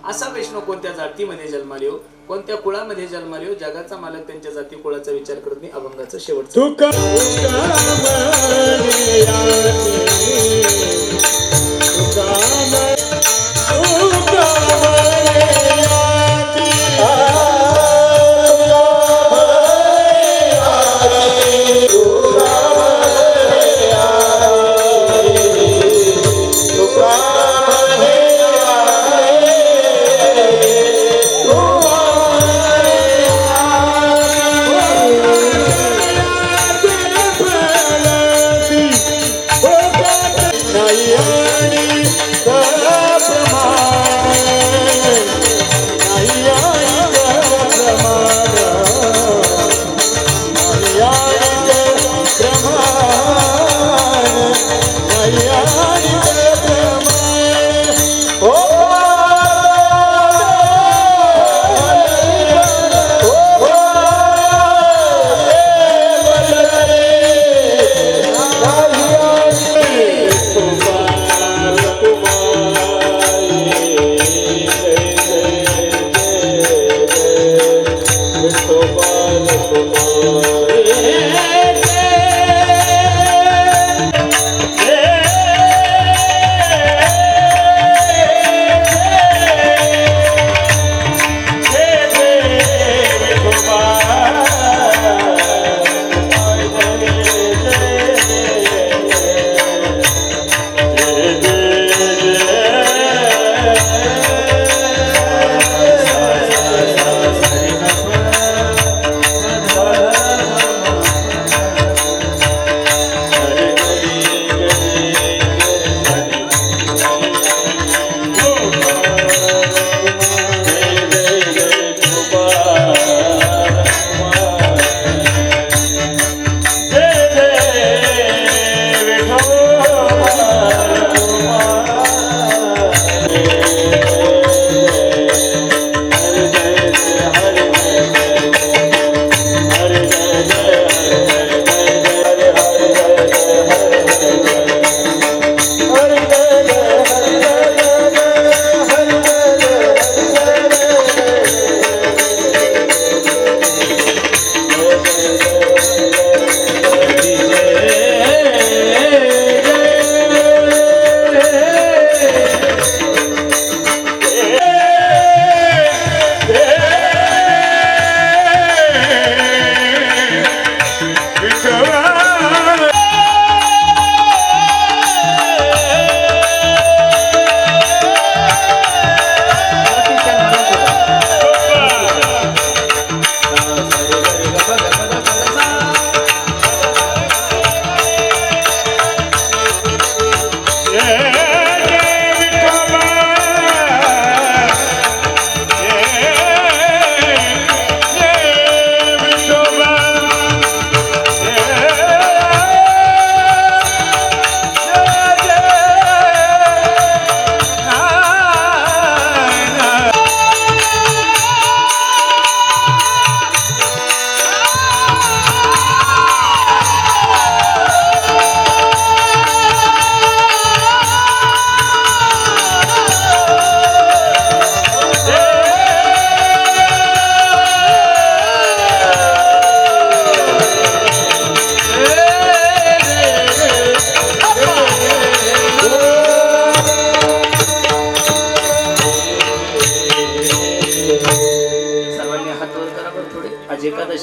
असा वैष्णव कोणत्या जातीमध्ये जन्माले हो कोणत्या कुळामध्ये जन्माले हो जगाचा मालक त्यांच्या जाती कुळाचा विचार करत नाही अभंगाचं शेवटचं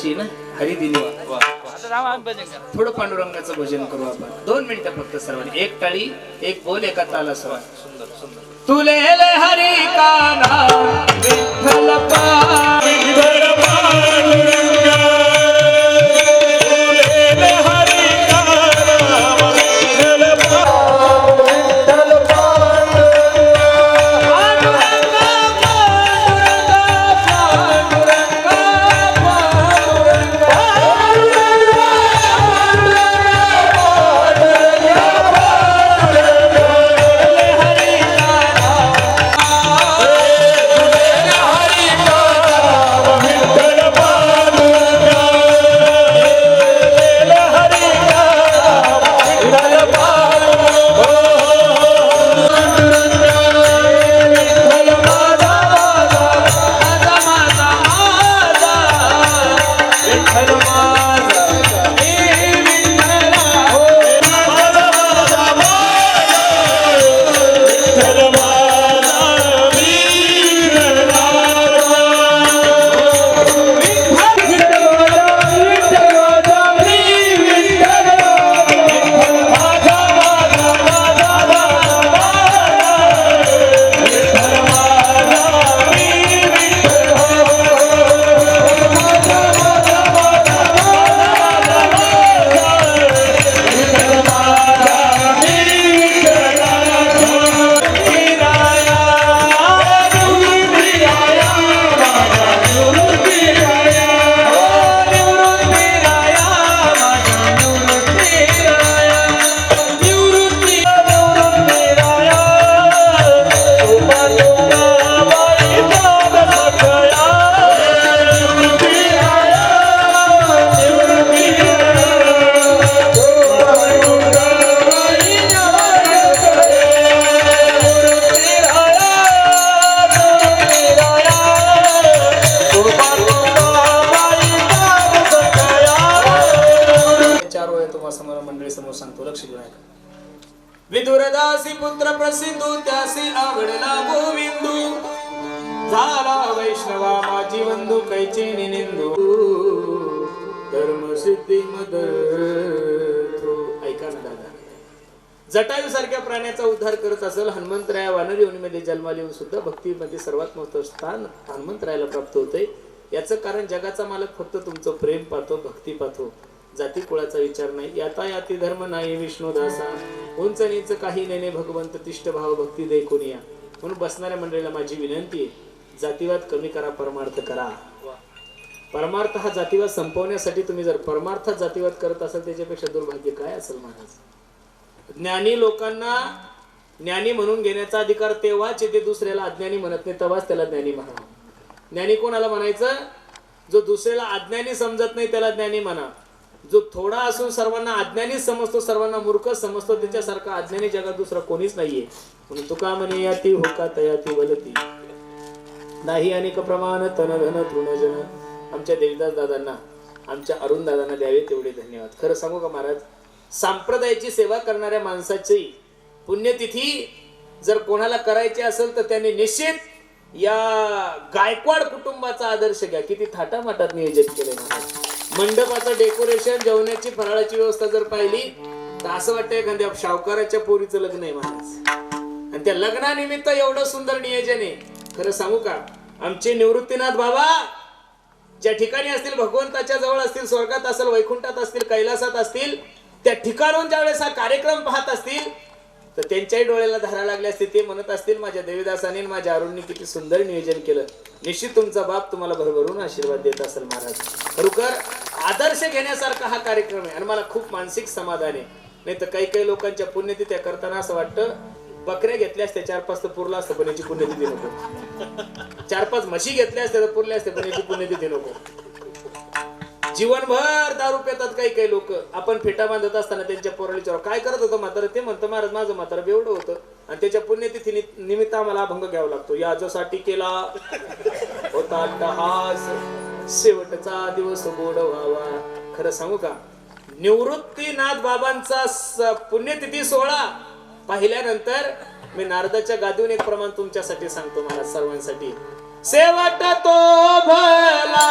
एकादशी ना हरिदिनी थोडं पांडुरंगाचं भजन करू आपण 2 मिनिटं फक्त सर्वांनी एक टाळी एक बोल एका ताला सर्व सुंदर सुंदर तुले हरी का नाम विठ्ठल विठ्ठल पांडुरंगा तुले हरी का नाम विठ्ठल विठ्ठल पांडुरंगा विदुरदासी पुत्र प्रसिद्धू त्यासी आवडला गोविंदू झाला वैष्णवा माझी बंधू कैची निंदू धर्म सिद्धी मदर्थो ऐका ना दादा जटायू सारख्या प्राण्याचा उद्धार करत असेल हनुमंतराया वानर योनीमध्ये जन्माला येऊन सुद्धा भक्तीमध्ये सर्वात मोठं स्थान हनुमंतरायाला प्राप्त होतंय याचं कारण जगाचा मालक फक्त तुमचं प्रेम पाहतो भक्ती पाहतो जाती कुळाचा विचार नाही याता याती धर्म नाही विष्णुदासा उंच नीच काही नेणे भगवंत तिष्ठ भाव भक्ती दे कोणिया म्हणून बसणाऱ्या मंडळीला माझी विनंती आहे जातीवाद कमी करा परमार्थ करा परमार्थ हा जातीवाद संपवण्यासाठी तुम्ही जर परमार्थात जातीवाद करत असाल त्याच्यापेक्षा दुर्भाग्य काय असेल महाराज ज्ञानी लोकांना ज्ञानी म्हणून घेण्याचा अधिकार तेव्हाच येते दुसऱ्याला अज्ञानी म्हणत नाही तेव्हाच त्याला ज्ञानी म्हणा ज्ञानी कोणाला म्हणायचं जो दुसऱ्याला अज्ञानी समजत नाही त्याला ज्ञानी म्हणा जो थोडा असून सर्वांना अज्ञानी समजतो सर्वांना मूर्ख समजतो त्याच्यासारखा अज्ञानी जगात दुसरा कोणीच नाहीये म्हणून तुका म्हणे याती होका तयाती वलती नाही अनेक प्रमाण तन धन तृणजन आमच्या देवीदास दादांना आमच्या अरुण दादांना द्यावे तेवढे धन्यवाद खरं सांगू का महाराज संप्रदायाची सेवा करणाऱ्या माणसाची पुण्यतिथी जर कोणाला करायची असेल तर त्यांनी निश्चित या गायकवाड कुटुंबाचा आदर्श घ्या किती थाटामाटात नियोजन केलंय महाराज मंडपाचं डेकोरेशन जेवणाची फराळाची व्यवस्था जर पाहिली तर असं वाटतं एखाद्या शावकाराच्या पोरीचं लग्न आहे महाराज आणि त्या लग्नानिमित्त एवढं सुंदर नियोजन आहे खरं सांगू का आमचे निवृत्तीनाथ बाबा ज्या ठिकाणी असतील भगवंताच्या जवळ असतील स्वर्गात असेल वैकुंठात असतील कैलासात असतील त्या ठिकाणून ज्यावेळेस हा कार्यक्रम पाहत असतील तर त्यांच्याही डोळ्याला धारा लागल्या असतील ते म्हणत असतील माझ्या देवीदासाने माझ्या अरुणने किती सुंदर नियोजन केलं निश्चित तुमचा बाप तुम्हाला भरभरून आशीर्वाद देत असेल महाराज खरोखर आदर्श घेण्यासारखा हा कार्यक्रम आहे आणि मला खूप मानसिक समाधान आहे नाही तर काही काही लोकांच्या पुण्यतिथ्या करताना असं वाटतं बकऱ्या घेतल्या असत्या 4-5 तर पुरला असतं पण याची पुण्यतिथी नको 4-5 म्हशी घेतल्या असत्या तर पुरल्या असत्या पण याची पुण्यतिथी नको जीवनभर दारू पितात काही काही लोक आपण फेटा बांधत असताना त्यांच्या पोरालीच्यावर काय करत होतं म्हातारं ते म्हणतं महाराज माझं म्हातारं बेवडं होतं आणि त्याच्या पुण्यतिथी निमित्त आम्हाला अभंग घ्यावा लागतो याच्यासाठी केला होता अट्टहास शेवटचा दिवस गोड व्हावा खरं सांगू का निवृत्तीनाथ बाबांचा पुण्यतिथी सोहळा पाहिल्यानंतर मी नारदाच्या गादीहून एक प्रमाण तुमच्यासाठी सांगतो महाराज, सर्वांसाठी. शेवट तो भला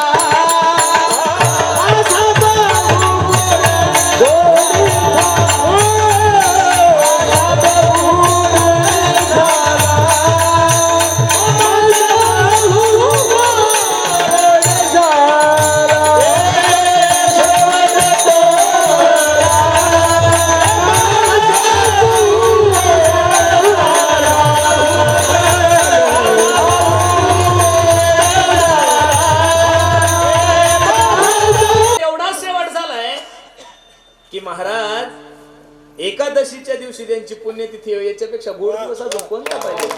की महाराज एकादशीच्या दिवशी त्यांची पुण्यतिथी आहे, याच्यापेक्षा गोड दिवस अजून कोणता पाहिजे.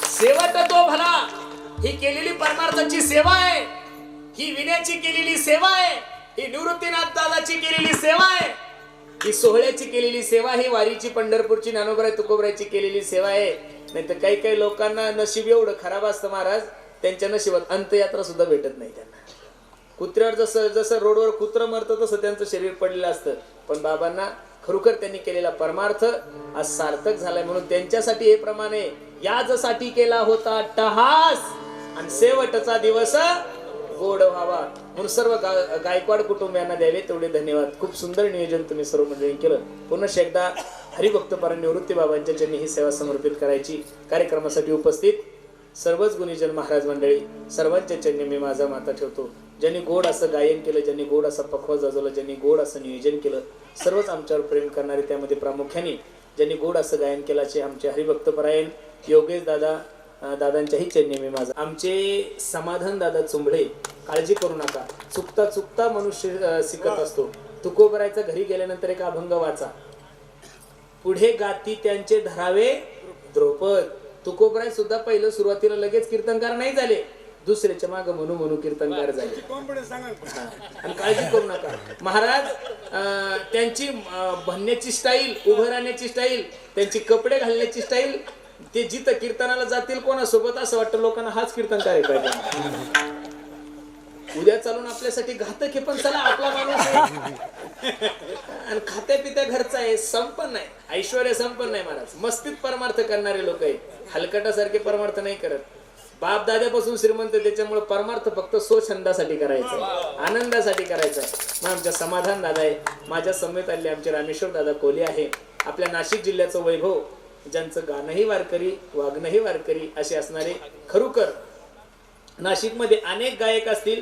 शेवट तो भला, ही केलेली परमार्थाची सेवा आहे, ही विण्याची केलेली सेवा आहे, ही निवृत्तीनाथ दादाची केलेली सेवा आहे, ही सोहळ्याची केलेली सेवा, ही वारीची पंढरपूरची ज्ञानोबराय तुकोबरायची केलेली सेवा आहे. नाही तर काही काही लोकांना नशीब एवढं खराब असतं महाराज, त्यांच्या नशिबात अंत्ययात्रा सुद्धा भेटत नाही त्यांना. कुत्र्यावर जसं जसं रोडवर कुत्रं मरतं तसं त्यांचं शरीर पडलेलं असतं. पण बाबांना खरोखर त्यांनी केलेला परमार्थ आज सार्थक झालाय, म्हणून त्यांच्यासाठी हे प्रमाण आहे. याजसाठी केला होता टहास आणि शेवटचा दिवस गोड व्हावा, म्हणून सर्व गायकवाड कुटुंबियांना द्यावे तेवढे धन्यवाद. खूप सुंदर नियोजन तुम्ही सर्व मंडळी केलं. पुन्हा एकदा हरिभक्तपरायण निवृत्ती बाबांच्या चरणी ही सेवा समर्पित करायची. कार्यक्रमासाठी उपस्थित सर्वच गुणीजन महाराज मंडळी सर्वांच्या चरणी मी माझा माता ठेवतो. ज्यांनी गोड असं गायन केलं, ज्यांनी गोड असा पखवा जाजवला, ज्यांनी गोड असं नियोजन केलं, सर्वच आमच्यावर प्रेम करणारे, त्यामध्ये प्रामुख्याने ज्यांनी गोड असं गायन केलं असे आमचे हरिभक्तपरायण योगेश दादा, दादांच्याही चरणी मी माझा. आमचे समाधान दादा चुंबळे, काळजी करू नका, चुकता चुकता मनुष्य शिकत असतो. तुकोबरायचा घरी गेल्यानंतर एक अभंग वाचा, पुढे गाती त्यांचे धरावे द्रौपद. तुकोबराय सुद्धा पहिलं सुरुवातीला लगेच कीर्तनकार नाही झाले, दुसऱ्याच्या मागे म्हणू म्हणू कीर्तनकार झाले. आणि काळजी करू नका महाराज, त्यांची म्हणण्याची स्टाईल, उभं राहण्याची स्टाईल, त्यांची कपडे घालण्याची स्टाईल, ते जिथं कीर्तनाला जातील कोणासोबत असं वाटतं लोकांना हाच कीर्तनकार आहे पाहिजे. उद्या चालून आपल्यासाठी घातक आहे, पण चला आपला माणूस आहे आणि खात्या पित्या घरचा आहे, संपन्न आहे, ऐश्वर्य संपन्न आहे महाराज. मस्तीत परमार्थ करणारे लोक आहे, हलकटासारखे परमार्थ नाही करत. बाप दाद्यापासून श्रीमंत, त्याच्यामुळे परमार्थ फक्त स्वछंदासाठी करायचा, आनंदासाठी करायचा. मग आमच्या समाधान दादा आहे, माझ्या समेत आले आमचे रामेश्वर दादा कोले आहे. आपल्या नाशिक जिल्ह्याचं वैभव, ज्यांचं गाणंही वारकरी वागणंही वारकरी असे असणारे. खरोखर नाशिकमध्ये अनेक गायक असतील,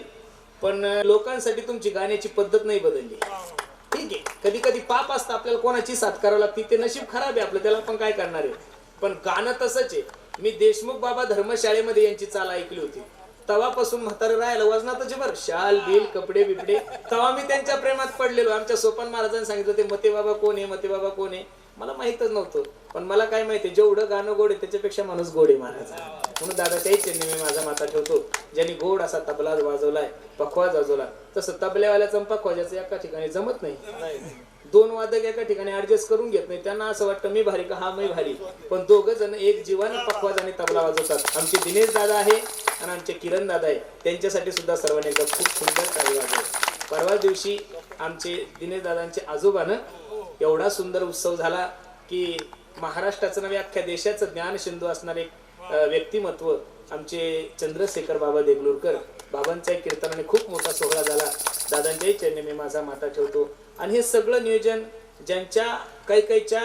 पण लोकांसाठी तुमची गाण्याची पद्धत नाही बदलली. ठीक आहे, कधी कधी पाप असतं, आपल्याला कोणाची साथ करावी लागते, ते नशीब खराब आहे आपलं, त्याला पण काय करणार आहे. पण गाणं तसंच आहे. मी देशमुख बाबा धर्मशाळेमध्ये यांची चाल ऐकली होती, तवापासून म्हातारं राहायला वजनातच बरं, शाल बिल कपडे बिपडे. तवा मी त्यांच्या प्रेमात पडलेलो. आमच्या सोपान महाराजांनी सांगितलं ते मते बाबा कोण आहे, मते बाबा कोण आहे, मला माहितच नव्हतं. पण मला काय माहिती, जेवढं गाणं गोड आहे त्याच्यापेक्षा माणूस गोड आहे महाराज. म्हणून दादा त्याही चरणी मी माझा माता ठेवतो. ज्यांनी गोड असा तबला वाजवलाय, पखवा वाजवला, तसं तबल्यावाल्याचं पखवाजाचं एका ठिकाणी जमत नाही. दोन वादक एका ठिकाणी ऍडजस्ट करून घेत नाही, त्यांना असं वाटतं मी भारी का हा मी भारी. पण दोघं जण एक जीवन पखवाज आणि तबला वाजवतात. आमचे दिनेश दादा आहे आणि आमचे किरण दादा आहे, त्यांच्यासाठी सुद्धा सर्वांनी एकदा खूप सुंदर टाळी वाजवली. परवा दिवशी आमचे दिनेश दादांचे आजोबानं एवढा सुंदर उत्सव झाला की महाराष्ट्राचं नव्हे अख्ख्या देशाचं ज्ञान सिंधू असणारे व्यक्तिमत्व आमचे चंद्रशेखर बाबा देगलूरकर, बाबांच्या कीर्तनाने खूप मोठा सोहळा झाला. दादांच्याही चरणी मी माझा माता ठेवतो. आणि हे सगळं नियोजन ज्यांच्या काहीच्या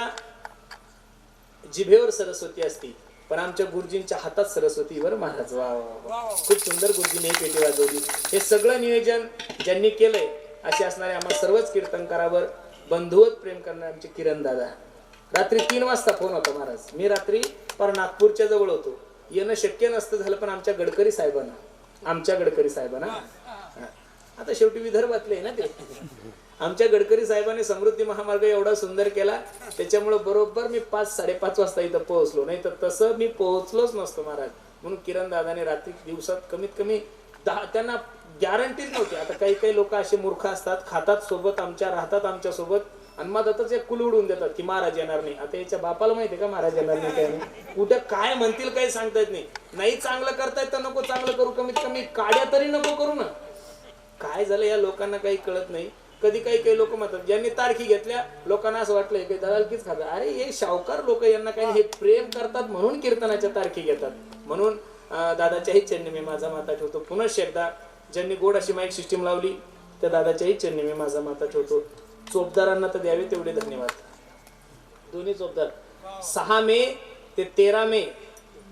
जिभेवर सरस्वती असती, पण आमच्या गुरुजींच्या हातात सरस्वती. बरं महाराज, वा वा, खूप सुंदर गुरुजीने ही पेटी वाजवली. हे सगळं नियोजन ज्यांनी केलंय असे असणारे आम्हा सर्वच कीर्तनकारावर बंधुवत प्रेम करणारे आमचे किरण दादा. रात्री 3 वाजता फोन होता महाराज, मी रात्री पर नागपूरच्या जवळ होतो, येणं शक्य नसतं झालं, पण आमच्या गडकरी साहेबांना आता शेवटी विदर्भातले ना ते, आमच्या गडकरी साहेबांनी समृद्धी महामार्ग एवढा सुंदर केला, त्याच्यामुळे बरोबर मी 5-5:30 वाजता इथं पोहोचलो, नाही तर तसं मी पोहोचलोच नसतो महाराज. म्हणून किरण दादाने रात्री दिवसात कमीत कमी 10, त्यांना गॅरंटीच नव्हती. आता काही लोक असे मूर्ख असतात, खातात सोबत आमच्या, राहतात आमच्या सोबत, आणि मधातच एक कुल उडून देतात की महाराज येणार नाही. आता याच्या बापाला माहितीये का महाराज येणार नाही काय नाही, कुठे काय म्हणतील काही सांगता येत नाही. नाही चांगलं करतायत तर नको चांगलं करू, कमीत कमी काड्या तरी नको करू ना. काय झालं या लोकांना काही कळत नाही. कधी काही लोक म्हणतात ज्यांनी तारखी घेतल्या लोकांना असं वाटलं की दलालकीच खातात. अरे हे शावकार लोक यांना काही हे प्रेम करतात म्हणून कीर्तनाच्या तारखी घेतात. म्हणून दादाच्याही चरणी मी माझा माता ठेवतो. पुनश्च एकदा ज्यांनी गोड अशी माईक सिस्टीम लावली त्या दादाच्याही चरणी मी माझा माता ठेवतो. चोपदारांना तर द्यावे तेवढे धन्यवाद. दोन्ही चोपदार 6 मे ते 13 मे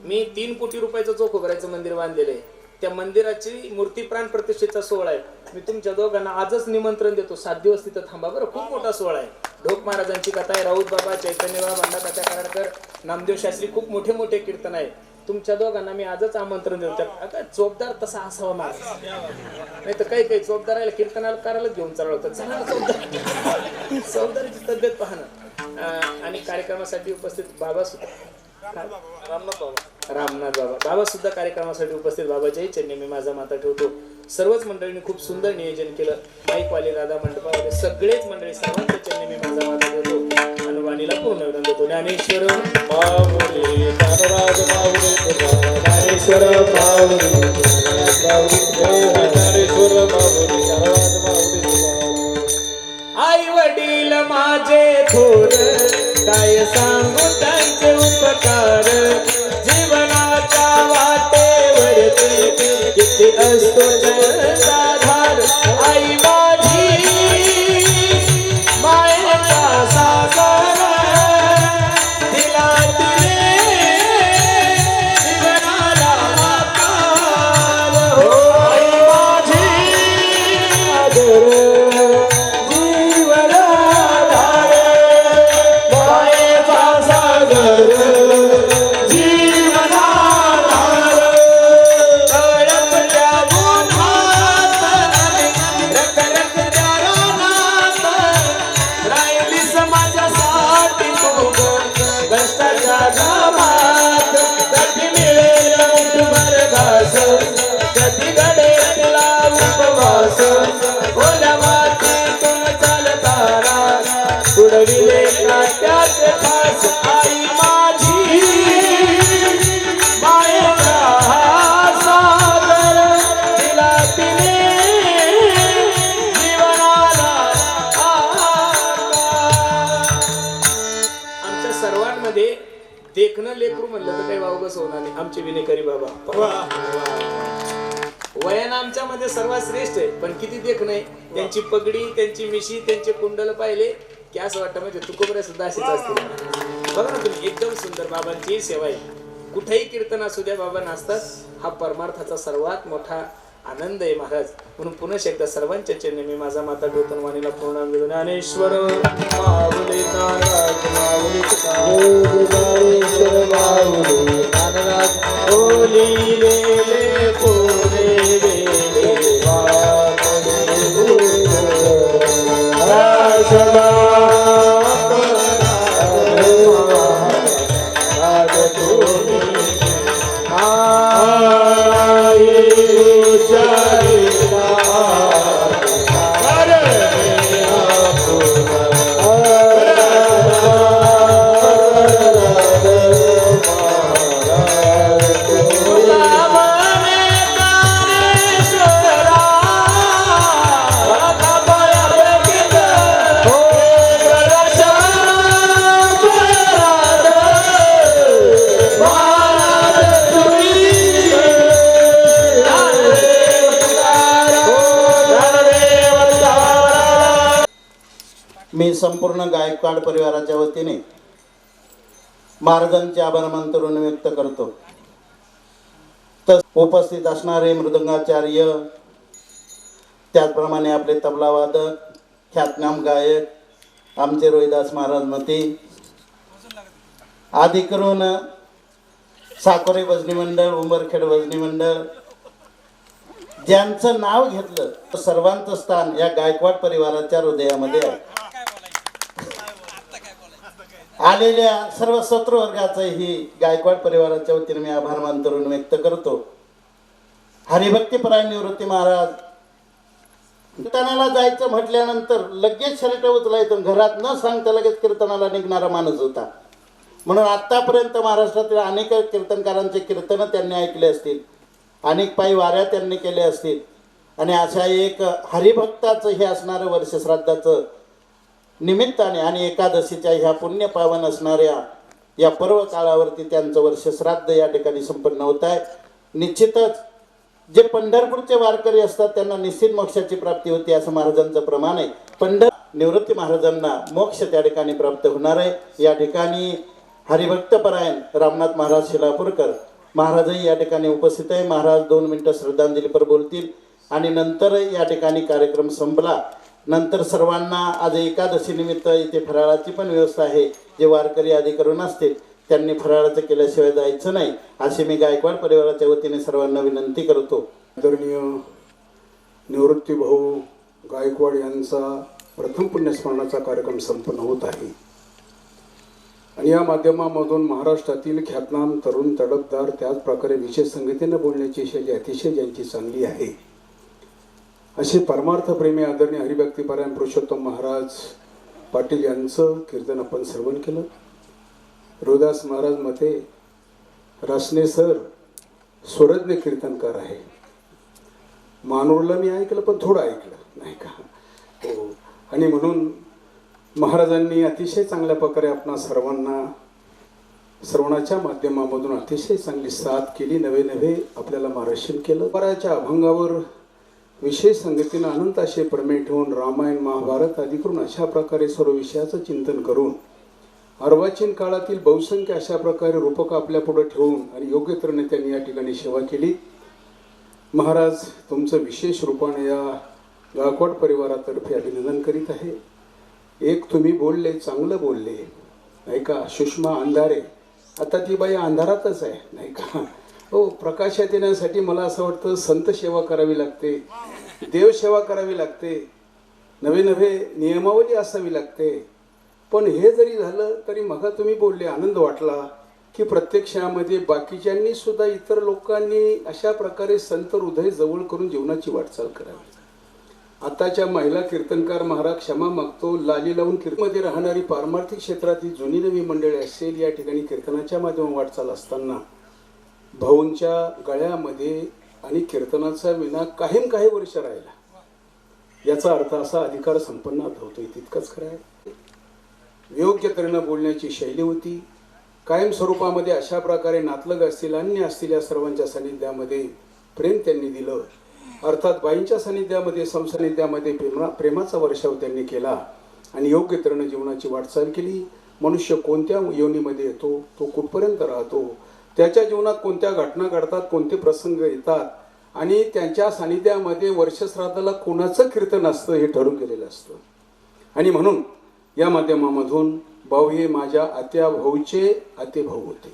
मी 3 कोटी रुपयाचं चोख उभारायचं मंदिर बांधलेलं आहे. त्या मंदिराची मूर्ती प्राण प्रतिष्ठेचा सोहळा आहे. मी तुमच्या दोघांना आजच निमंत्रण देतो. 7 दिवस तिथं थांबा बरं. खूप मोठा सोहळा आहे. ढोक महाराजांची कथा आहे. राऊत बाबा, चैतन्य बाबा, बंडा तात्या कराडकर, नामदेव शास्त्री, खूप मोठे मोठे कीर्तन आहे. तुमच्या दोघांना मी आजच आमंत्रण देतो. आता चोपदार तसा असावा माणूस, नाही तर काही चोपदाराला कीर्तनाला करायला घेऊन चालवतात. चला चोपदार, चोपदाराची तब्येत पाहणं. आणि कार्यक्रमासाठी उपस्थित बाबा सुद्धा, रामनाथ बाबा सुद्धा कार्यक्रमासाठी उपस्थित. बाबाच्याही चरणी मी माझा माता ठेवतो. सर्वच मंडळींनी खूप सुंदर नियोजन केलं. माईकवाले, राधा मंडपावाले, सगळेच मंडळी, सर्वांच्या चरणी मी माझा माता ठेवतो. आणि वाणीला पूर्ण विधान देतो. ज्ञानेश्वर माऊली, ज्ञानराज माऊली, ज्ञानेश्वर माऊली, ज्ञानेश्वर माऊली, ज्ञानराज माऊली. आई वडील माझे थोर, काय सांगू त्यांचे उपकार. जीवनाच्या वाटेवरती किती असतो जलधार. आई माझी मायेचा सागर, दिला तिने जीवनाला आकार. हो आई माझी आदर कधी घडे उपवास. ओल्या मातीतून चालताना उडविले काट्याचे फास. आई माझी मायेचा सागर, दिला तिने जीवनाला आकार. आमच्या सर्वांमध्ये देखणं लेकरू म्हणलं तर काही वावगस होणार नाही. आमचे विनेकरी बाबा वयानं आमच्यामध्ये सर्वात श्रेष्ठ आहे. पण किती देखणं आहे. त्यांची पगडी, त्यांची मिशी, त्यांचे कुंडल पाहिले की असं वाटतं म्हणजे तुकोबऱ्या सुद्धा अशीच असतील. बघा ना तुम्ही, एकदम सुंदर. बाबांची सेवा आहे. कुठेही कीर्तन असू द्या बाबा नाचतात. हा परमार्थाचा सर्वात मोठा आनंद आहे महाराज. म्हणून पुन्हा एकदा सर्वांच्या चरणी मी माझा माता ठेवतो. वाणीला पूर्ण देतो. ज्ञानेश्वर माऊली, नाराज माऊली, ज्ञानेश्वर माऊली, नाराज ओली लेले पोरे वेले वाकडे मी संपूर्ण गायकवाड परिवाराच्या वतीने महाराजांचे आभार मानून व्यक्त करतो. तर उपस्थित असणारे मृदंगाचार्य, त्याचप्रमाणे आपले तबलावादक, ख्यातनाम गायक आमचे रोहिदास महाराज मती, आदी करून साकोरे भजनी मंडळ, उंबरखेड भजनी मंडळ, ज्यांचं नाव घेतलं सर्वांचं स्थान या गायकवाड परिवाराच्या हृदयामध्ये आहे. आलेल्या सर्व सत्रवर्गाचाही गायकवाड परिवाराच्या वतीने मी आभार मानून व्यक्त करतो. हरिभक्तीपरायण निवृत्ती महाराज कीर्तनाला जायचं म्हटल्यानंतर लगेच शर्ट उचलायचं, घरात न सांगता लगेच कीर्तनाला निघणारा माणूस होता. म्हणून आतापर्यंत महाराष्ट्रातील अनेक कीर्तनकारांचे कीर्तन त्यांनी ऐकले असतील, अनेक पायी वाऱ्या त्यांनी केल्या असतील. आणि अशा एक हरिभक्ताचं हे असणारं वर्ष श्राद्धाचं निमित्ताने आणि एकादशीच्या ह्या पुण्यपावन असणाऱ्या या पर्व काळावरती त्यांचं वर्ष श्राद्ध या ठिकाणी संपन्न होत आहे. निश्चितच जे पंढरपूरचे वारकरी असतात त्यांना निश्चित मोक्षाची प्राप्ती होते असं महाराजांचं प्रमाण आहे. निवृत्ती महाराजांना मोक्ष त्या ठिकाणी प्राप्त होणार आहे. या ठिकाणी हरिभक्तपरायण रामनाथ महाराज शिलापूरकर महाराजही या ठिकाणी उपस्थित आहे. महाराज 2 मिनिटं श्रद्धांजलीपर बोलतील आणि नंतर या ठिकाणी कार्यक्रम संपला. नंतर सर्वांना आज एकादशी निमित्त इथे फराळाची पण व्यवस्था आहे. जे वारकरी अधिकरण असतील त्यांनी फराळाचं केल्याशिवाय जायचं नाही अशी मी गायकवाड परिवाराच्या वतीने सर्वांना विनंती करतो. आदरणीय निवृत्ती भाऊ गायकवाड यांचा प्रथम पुण्यस्मरणाचा कार्यक्रम संपन्न होत आहे आणि या माध्यमामधून महाराष्ट्रातील ख्यातनाम तरुण तडफदार त्याचप्रकारे विशेष संगीतेनं बोलण्याची शैली अतिशय ज्यांची चांगली आहे असे परमार्थप्रेमी आदरणीय हरिभक्तीपरायण पुरुषोत्तम महाराज पाटील यांचं कीर्तन आपण श्रवण केलं. रोदास महाराज मते रासने सर स्वरज्ञ कीर्तनकार आहे. मानूरला मी ऐकलं पण थोडं ऐकलं नाही का हो. आणि म्हणून महाराजांनी अतिशय चांगल्या प्रकारे आपणा सर्वांना श्रवणाच्या माध्यमामधून अतिशय चांगली साथ केली. नवे नवे आपल्याला मार्गदर्शन केलं. पराच्या अभंगावर विशेष संगतीनं अनंत असे प्रमेय ठेवून रामायण महाभारत आदी करून अशा प्रकारे सर्व विषयाचं चिंतन करून अर्वाचीन काळातील बहुसंख्य अशा प्रकारे रूपक आपल्या पुढे ठेवून आणि योग्य तऱ्हेने त्यांनी या ठिकाणी सेवा केली. महाराज तुमचं विशेष रूपाने या गायकवाड परिवारातर्फे अभिनंदन करीत आहे. एक तुम्ही बोलले चांगलं बोलले नाही का. सुषमा अंधारे आता ती बाई अंधारातच आहे नाही का हो. प्रकाशात येण्यासाठी मला असं वाटतं संत सेवा करावी लागते, देवसेवा करावी लागते, नवे नवे नियमावली असावी लागते. पण हे जरी झालं तरी मग तुम्ही बोलले आनंद वाटला की प्रत्यक्षामध्ये बाकीच्यांनी सुद्धा इतर लोकांनी अशा प्रकारे संत हृदय जवळ करून जीवनाची वाटचाल करावी. आताच्या महिला कीर्तनकार महाराज क्षमा मागतो. लाली लावून कीर्तनमध्ये राहणारी पारमार्थिक क्षेत्रातील जुनी नवी मंडळी असेल या ठिकाणी कीर्तनाच्या माध्यमातून वाटचाल असताना भाऊंच्या गळ्यामध्ये आणि कीर्तनाचा विना कायम काही वर्ष राहिला. याचा अर्थ असा अधिकार संपन्न होतोय तितकंच खरं आहे. योग्य तऱ्हेनं बोलण्याची शैली होती. कायम स्वरूपामध्ये अशा प्रकारे नातलग असतील अन्य असतील या सर्वांच्या सानिध्यामध्ये प्रेम त्यांनी दिलं. अर्थात बाईंच्या सानिध्यामध्ये संसानिध्यामध्ये प्रेमाचा वर्षाव त्यांनी केला आणि योग्य तऱ्हेनं जीवनाची वाटचाल केली. मनुष्य कोणत्या योनीमध्ये येतो, तो कुठपर्यंत राहतो, त्याच्या जीवनात कोणत्या घटना घडतात, कोणते प्रसंग येतात आणि त्यांच्या सानिध्यामध्ये वर्षश्राद्धाला कोणाचं कीर्तन असतं हे ठरून गेलेलं असतं. आणि म्हणून या माध्यमामधून भाऊ हे माझ्या आत्या भाऊचे आते भाऊ होते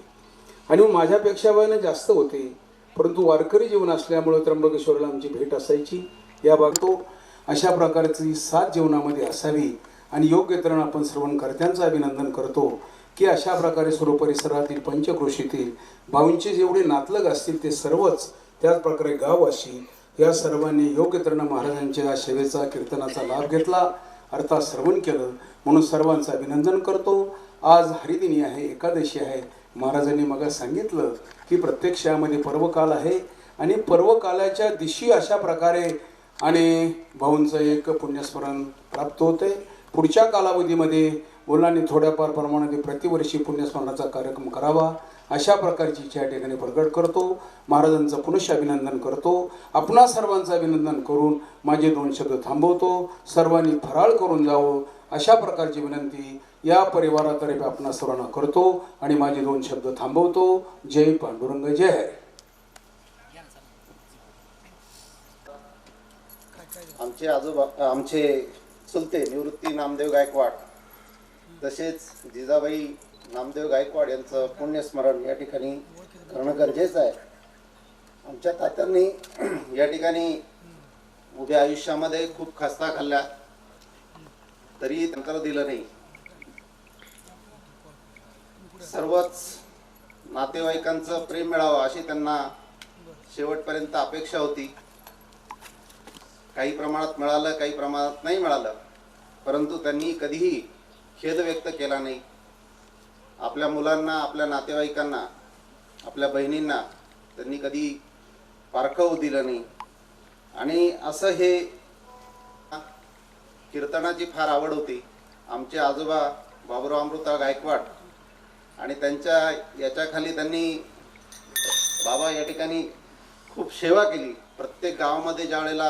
आणि माझ्यापेक्षा वयाने जास्त होते. परंतु वारकरी जीवन असल्यामुळे त्र्यंबकेश्वरला आमची भेट असायची. या बाबतो अशा प्रकारची साथ जीवनामध्ये असावी आणि योग्य तऱ्हेनं आपण श्रवणकर्त्यांचं अभिनंदन करतो की अशा प्रकारे सर्व परिसरातील पंचक्रोशीतील भाऊंचे जेवढे नातलग असतील ते सर्वच त्याच प्रकारे गाववासी या सर्वांनी योग्य तऱ्हेनं महाराजांच्या सेवेचा कीर्तनाचा लाभ घेतला अर्थात श्रवण केलं. म्हणून सर्वांचं अभिनंदन करतो. आज हरिदिनी आहे, एकादशी आहे. महाराजांनी मग सांगितलं की प्रत्यक्षामध्ये पर्वकाल आहे आणि पर्वकालाच्या दिवशी अशा प्रकारे आणि भाऊंचं एक पुण्यस्मरण प्राप्त होते. पुढच्या कालावधीमध्ये मुलांनी थोड्याफार प्रमाणात प्रतिवर्षी पुण्यस्मरणाचा कार्यक्रम करावा अशा प्रकारची इच्छा या ठिकाणी प्रकट करतो. महाराजांचं पुनश्च अभिनंदन करतो. आपणा सर्वांचं अभिनंदन करून माझे 2 शब्द थांबवतो. सर्वांनी फराळ करून जावं अशा प्रकारची विनंती या परिवारातर्फे आपणा सर्वांना करतो आणि माझे 2 शब्द थांबवतो. जय पांडुरंग जय हरी. आमचे आजोबा आमचे चुलते निवृत्ती नामदेव गायकवाड तसेच जिजाबाई नामदेव गायकवाड यांचं पुण्यस्मरण या ठिकाणी करणं गरजेचं आहे. आमच्या तात्यांनी या ठिकाणी उभ्या आयुष्यामध्ये खूप खस्ता खाल्ल्या तरी त्यांना दिलं नाही. सर्वच नातेवाईकांचं प्रेम मिळावं अशी त्यांना शेवटपर्यंत अपेक्षा होती. काही प्रमाणात मिळालं, काही प्रमाणात नाही मिळालं, परंतु त्यांनी कधीही खेद व्यक्त केला नाही. आपल्या मुलांना, आपल्या नातेवाईकांना, आपल्या बहिणींना त्यांनी कधी पारखं होऊ दिलं नाही. आणि असं हे कीर्तनाची फार आवड होती. आमचे आजोबा बाबुराव अमृता गायकवाड आणि त्यांच्या याच्याखाली त्यांनी बाबा या ठिकाणी खूप सेवा केली. प्रत्येक गावामध्ये ज्या वेळेला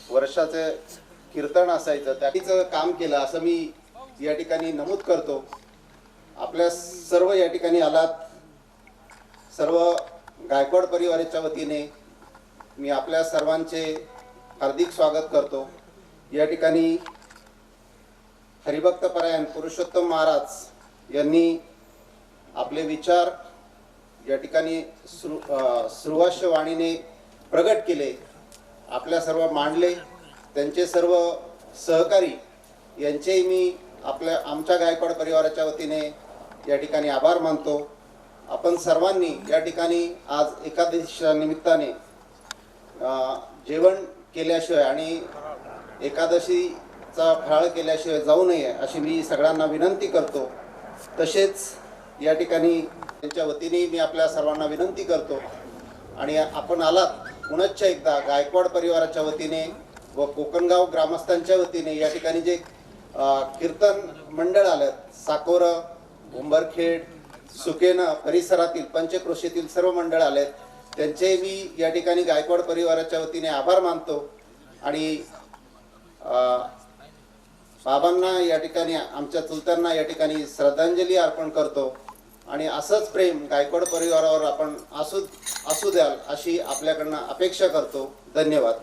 वर्षाचे कीर्तन असायचं त्याचं काम केलं असं मी या ठिकाणी नमूद करतो. आपल्या सर्व या ठिकाणी आलात, सर्व गायकवाड परिवाराच्या वतीने मी आपल्या सर्वांचे हार्दिक स्वागत करतो. या ठिकाणी हरिभक्तपरायण पुरुषोत्तम महाराज यांनी आपले विचार या ठिकाणी श्रुवाश्य वाणीने प्रगट केले, आपल्या सर्व मांडले. त्यांचे सर्व सहकारी यांचेही मी आमच्या गायकवाड परिवाराच्या वतीने या ठिकाणी आभार मानतो. आपण सर्वांनी या ठिकाणी आज एकादशीच्या निमित्ताने जेवण केल्याशिवाय आणि एकादशीचा फराळ केल्याशिवाय जाऊ नये अशी मी सगळ्यांना विनंती करतो. तसेच या ठिकाणी त्यांच्या वतीने मी आपल्या सर्वांना विनंती करतो आणि आपण आलात पुनश्च एकदा गायकवाड परिवाराच्या वतीने व कोकणगाव ग्रामस्थांच्या वतीने या ठिकाणी जे कीर्तन मंडळ आलेत, साकोरं, उंबरखेड, सुकेनं परिसरातील पंचक्रोशीतील सर्व मंडळ आलेत, त्यांचे मी या ठिकाणी गायकवाड परिवाराच्या वतीने आभार मानतो आणि बाबांना या ठिकाणी आमच्या चुलत्यांना या ठिकाणी श्रद्धांजली अर्पण करतो. आणि असंच प्रेम गायकवाड परिवारावर आपण असू द्याल अशी आपल्याकडनं अपेक्षा करतो. धन्यवाद.